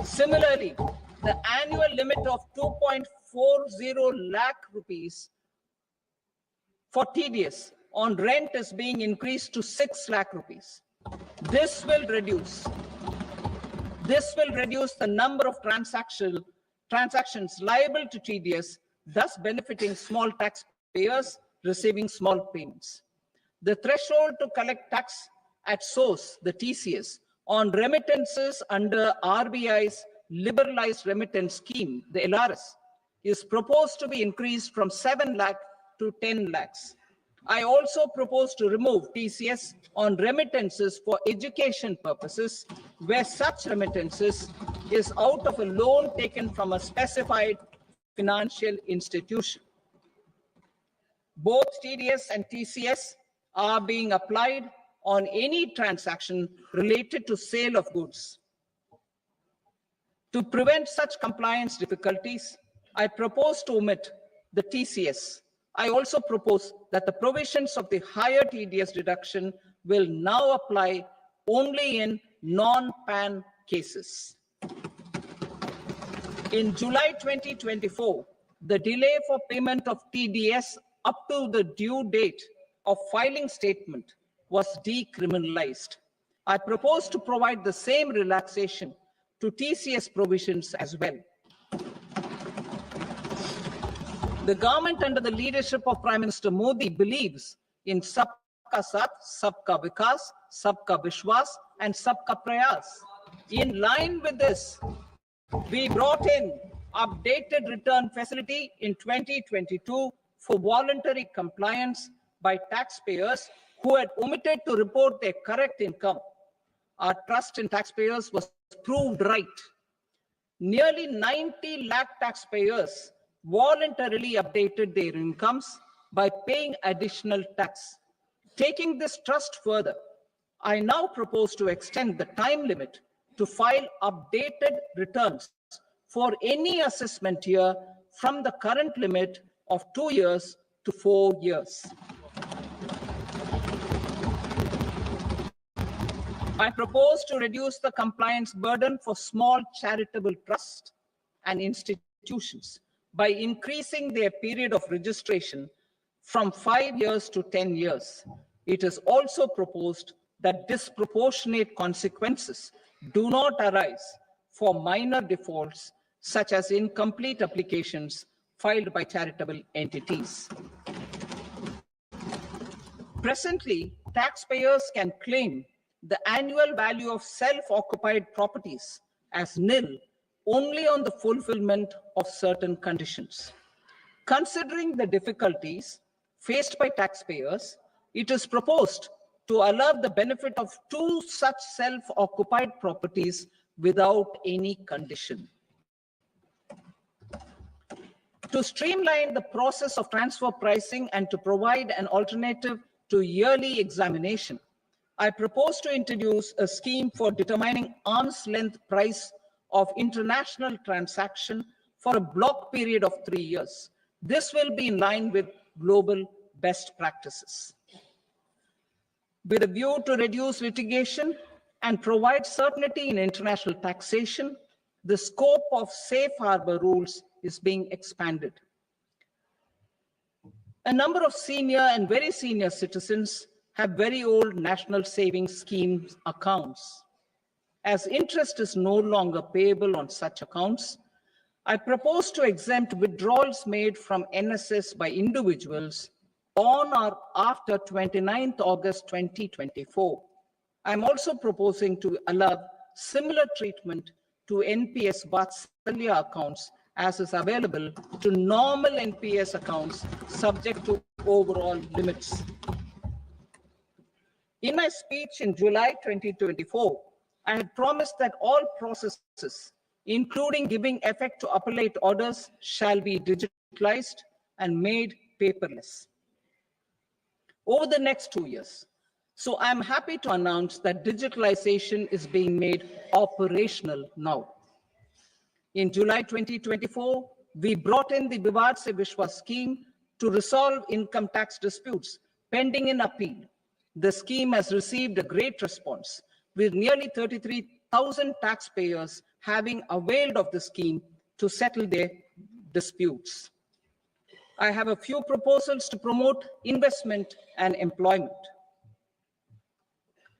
Similarly, the annual limit of 2.40 lakh rupees for TDS on rent is being increased to 6 lakh rupees. This will reduce the number of transactions liable to TDS, thus benefiting small taxpayers receiving small payments. The threshold to collect tax at source, the TCS, on remittances under RBI's liberalized remittance scheme, the LRS, is proposed to be increased from 7 lakh to 10 lakhs. I also propose to remove TCS on remittances for education purposes, where such remittances is out of a loan taken from a specified financial institution. Both TDS and TCS are being applied on any transaction related to sale of goods. To prevent such compliance difficulties, I propose to omit the TCS. I also propose that the provisions of the higher TDS deduction will now apply only in non-PAN cases. In July 2024, the delay for payment of TDS up to the due date of filing statement was decriminalized. I propose to provide the same relaxation to TCS provisions as well. The government under the leadership of Prime Minister Modi believes in Sabka Saath, Sabka Vikas, Sabka Vishwas, and Sabka Prayas. In line with this, we brought in updated return facility in 2022 for voluntary compliance by taxpayers who had omitted to report their correct income. Our trust in taxpayers was proved right. Nearly 90 lakh taxpayers voluntarily updated their incomes by paying additional tax. Taking this trust further, I now propose to extend the time limit to file updated returns for any assessment year from the current limit of 2 years to 4 years. I propose to reduce the compliance burden for small charitable trusts and institutions by increasing their period of registration from 5 years to 10 years. It is also proposed that disproportionate consequences do not arise for minor defaults, such as incomplete applications filed by charitable entities. Presently, taxpayers can claim the annual value of self-occupied properties as nil only on the fulfillment of certain conditions. Considering the difficulties faced by taxpayers, it is proposed to allow the benefit of 2 such self-occupied properties without any condition. To streamline the process of transfer pricing and to provide an alternative to yearly examination, I propose to introduce a scheme for determining arm's length price of international transaction for a block period of 3 years. This will be in line with global best practices. With a view to reduce litigation and provide certainty in international taxation, the scope of safe harbor rules is being expanded. A number of senior and very senior citizens have very old national savings schemes accounts. As interest is no longer payable on such accounts, I propose to exempt withdrawals made from NSS by individuals on or after 29th August 2024. I'm also proposing to allow similar treatment to NPS Vatsalya accounts as is available to normal NPS accounts subject to overall limits. In my speech in July 2024, I had promised that all processes, including giving effect to appellate orders, shall be digitalized and made paperless over the next 2 years. So I'm happy to announce that digitalization is being made operational now. In July 2024, we brought in the Vivad Se Vishwas scheme to resolve income tax disputes pending in appeal. The scheme has received a great response, with nearly 33,000 taxpayers having availed of the scheme to settle their disputes. I have a few proposals to promote investment and employment.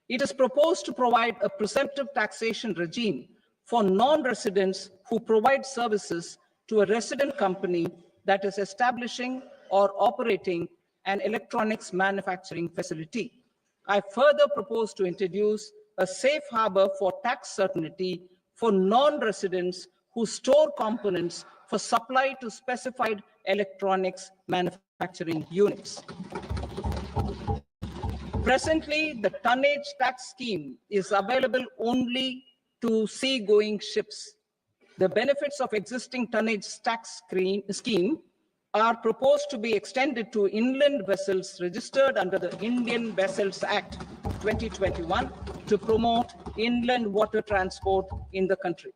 It is proposed to provide a presumptive taxation regime for non-residents who provide services to a resident company that is establishing or operating an electronics manufacturing facility. I further propose to introduce a safe harbor for tax certainty for non-residents who store components for supply to specified electronics manufacturing units. Presently, the tonnage tax scheme is available only to seagoing ships. The benefits of existing tonnage tax scheme are proposed to be extended to inland vessels registered under the Indian Vessels Act 2021 to promote inland water transport in the country.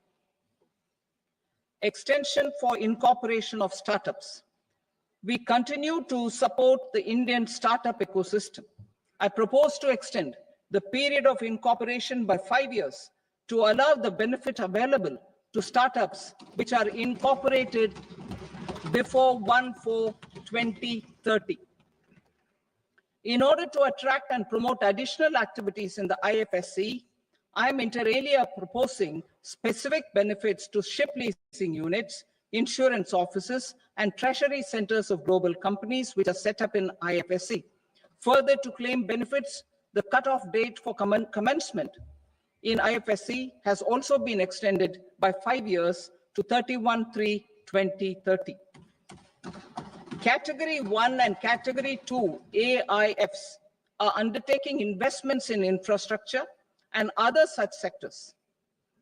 Extension for incorporation of startups. We continue to support the Indian startup ecosystem. I propose to extend the period of incorporation by 5 years to allow the benefit available to startups which are incorporated before 1/4/2030. In order to attract and promote additional activities in the IFSC, I am inter alia proposing specific benefits to ship leasing units, insurance offices, and treasury centers of global companies which are set up in IFSC. Further, to claim benefits, the cutoff date for commencement in IFSC has also been extended by 5 years to 31/3/2030. Category 1 and Category 2 AIFs are undertaking investments in infrastructure and other such sectors.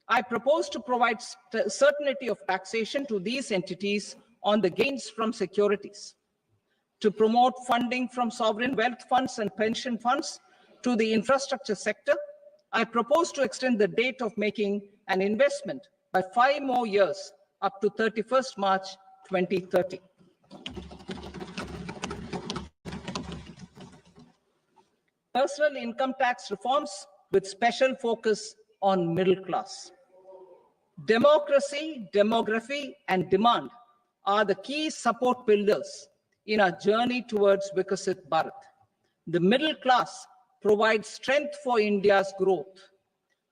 I propose to provide certainty of taxation to these entities on the gains from securities. To promote funding from sovereign wealth funds and pension funds to the infrastructure sector, I propose to extend the date of making an investment by 5 more years up to 31st March 2030. Personal income tax reforms with special focus on middle class. Democracy, demography, and demand are the key support pillars in our journey towards Vikasit Bharat. The middle class provides strength for India's growth.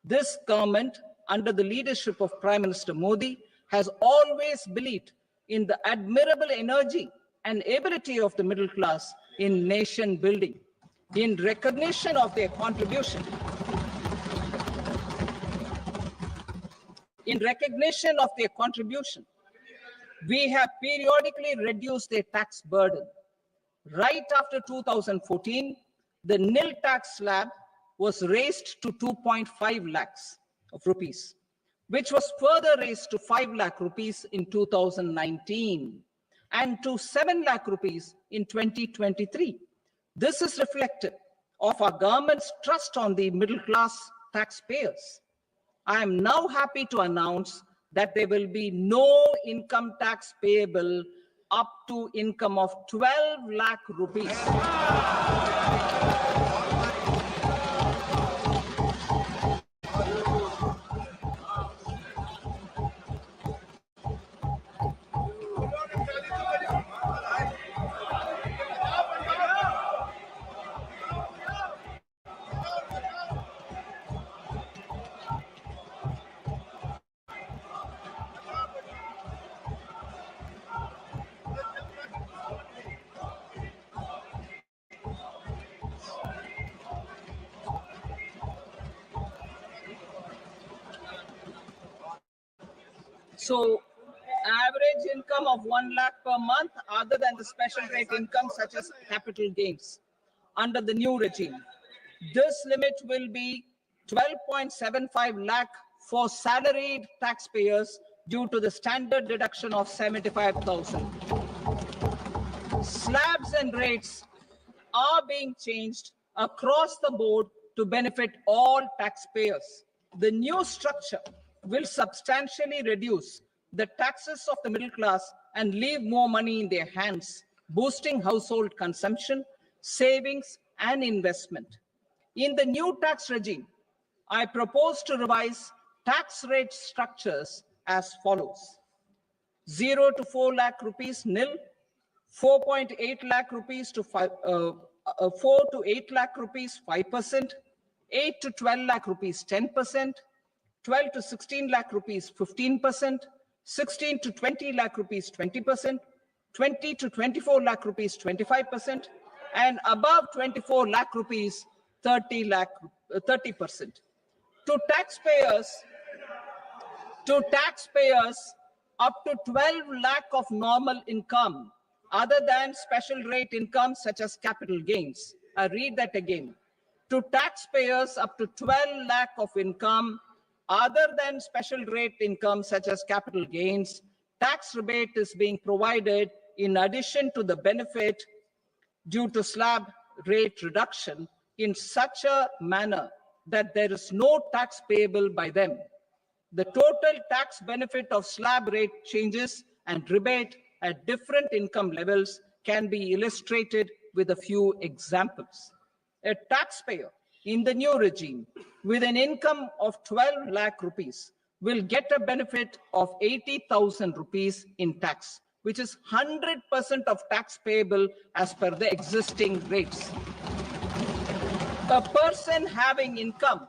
This government, under the leadership of Prime Minister Modi, has always believed in the admirable energy and ability of the middle class in nation building. In recognition of their contribution, we have periodically reduced their tax burden. Right after 2014, the nil tax slab was raised to 2.5 lakhs of rupees, which was further raised to 5 lakh rupees in 2019 and to 7 lakh rupees in 2023. This is reflective of our government's trust on the middle class taxpayers. I am now happy to announce that there will be no income tax payable up to income of 12 lakh rupees. So, average income of 1 lakh per month, other than the special rate income such as capital gains, under the new regime. This limit will be 12.75 lakh for salaried taxpayers due to the standard deduction of 75,000. Slabs and rates are being changed across the board to benefit all taxpayers. The new structure will substantially reduce the taxes of the middle class and leave more money in their hands, boosting household consumption, savings, and investment. In the new tax regime, I propose to revise tax rate structures as follows: 0 to 4 lakh rupees nil, 4.8 lakh rupees to 4 to 8 lakh rupees 5%, 8 to 12 lakh rupees 10%, 12 to 16 lakh rupees 15%, 16 to 20 lakh rupees 20%, 20 to 24 lakh rupees 25%, and above 24 lakh rupees 30%. To taxpayers up to 12 lakh of normal income, other than special rate income such as capital gains. I read that again. To taxpayers up to 12 lakh of income, other than special rate income such as capital gains, tax rebate is being provided in addition to the benefit due to slab rate reduction in such a manner that there is no tax payable by them. The total tax benefit of slab rate changes and rebate at different income levels can be illustrated with a few examples. A taxpayer in the new regime with an income of 12 lakh rupees will get a benefit of 80,000 rupees in tax, which is 100% of tax payable as per the existing rates. A person having income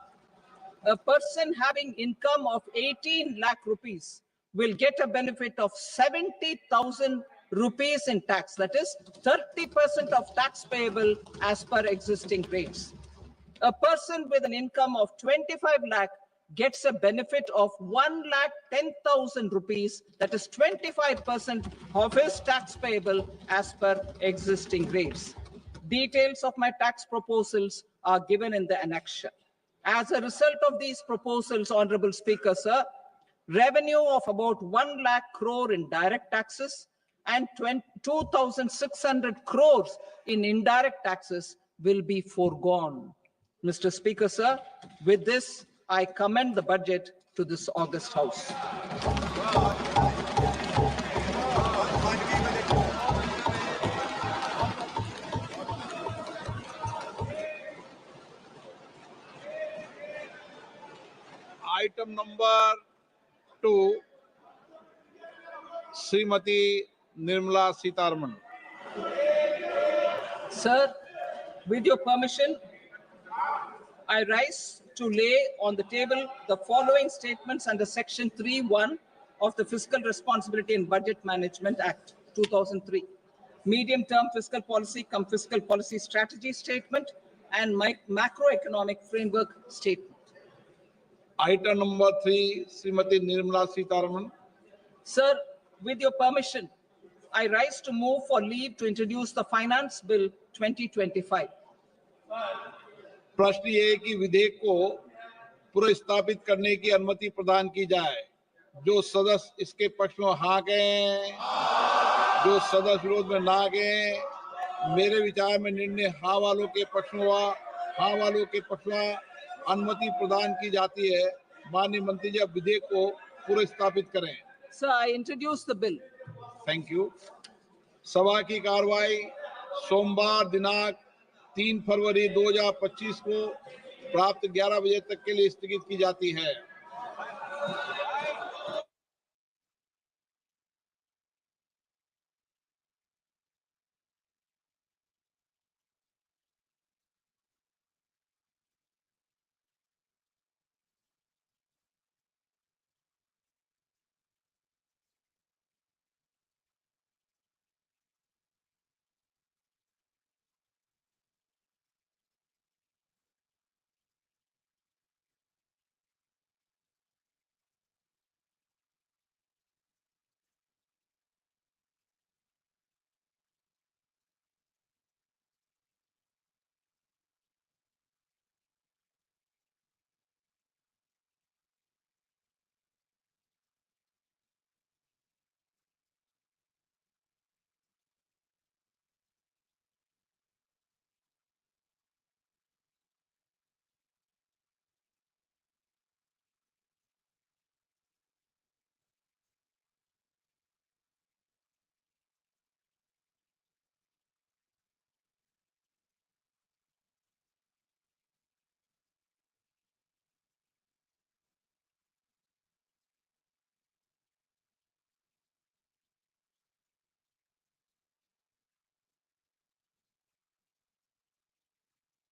of 18 lakh rupees will get a benefit of 70,000 rupees in tax. That is 30% of tax payable as per existing rates. A person with an income of 25 lakh gets a benefit of 1,10,000 rupees. That is 25% of his tax payable as per existing rates. Details of my tax proposals are given in the annexure. As a result of these proposals, Honorable Speaker, sir, revenue of about 1 lakh crore in direct taxes, and 2,600 crores in indirect taxes will be foregone. Mr. Speaker, sir, with this, I commend the budget to this august House. Item number 2, Srimati Nirmala Sitharaman. Sir, with your permission, I rise to lay on the table the following statements under Section 3(1) of the Fiscal Responsibility and Budget Management Act 2003, medium-term fiscal policy cum fiscal policy strategy statement and macroeconomic framework statement. Item number 3, Srimati Nirmala Sitharaman. Sir, with your permission, I rise to move for leave to introduce the Finance Bill 2025. प्रश्न ये है कि विधेयक को पुनर्स्थापित करने की अनुमति प्रदान की जाए। जो सदस्य इसके पक्ष में हाँ कहें, जो सदस्य विरोध में ना कहें। मेरे विचार में निर्णय हाँ वालों के पक्ष में हुआ। हाँ वालों के पक्ष में अनुमति प्रदान की जाती है। माननीय मंत्री जी, अब विधेयक को पुनर्स्थापित करें। Sir, I introduce the bill. Thank you. सभा की कार्रवाई सोमवार दिनांक 3 फरवरी 2025 को प्राप्त 11 बजे तक के लिए स्थगित की जाती है।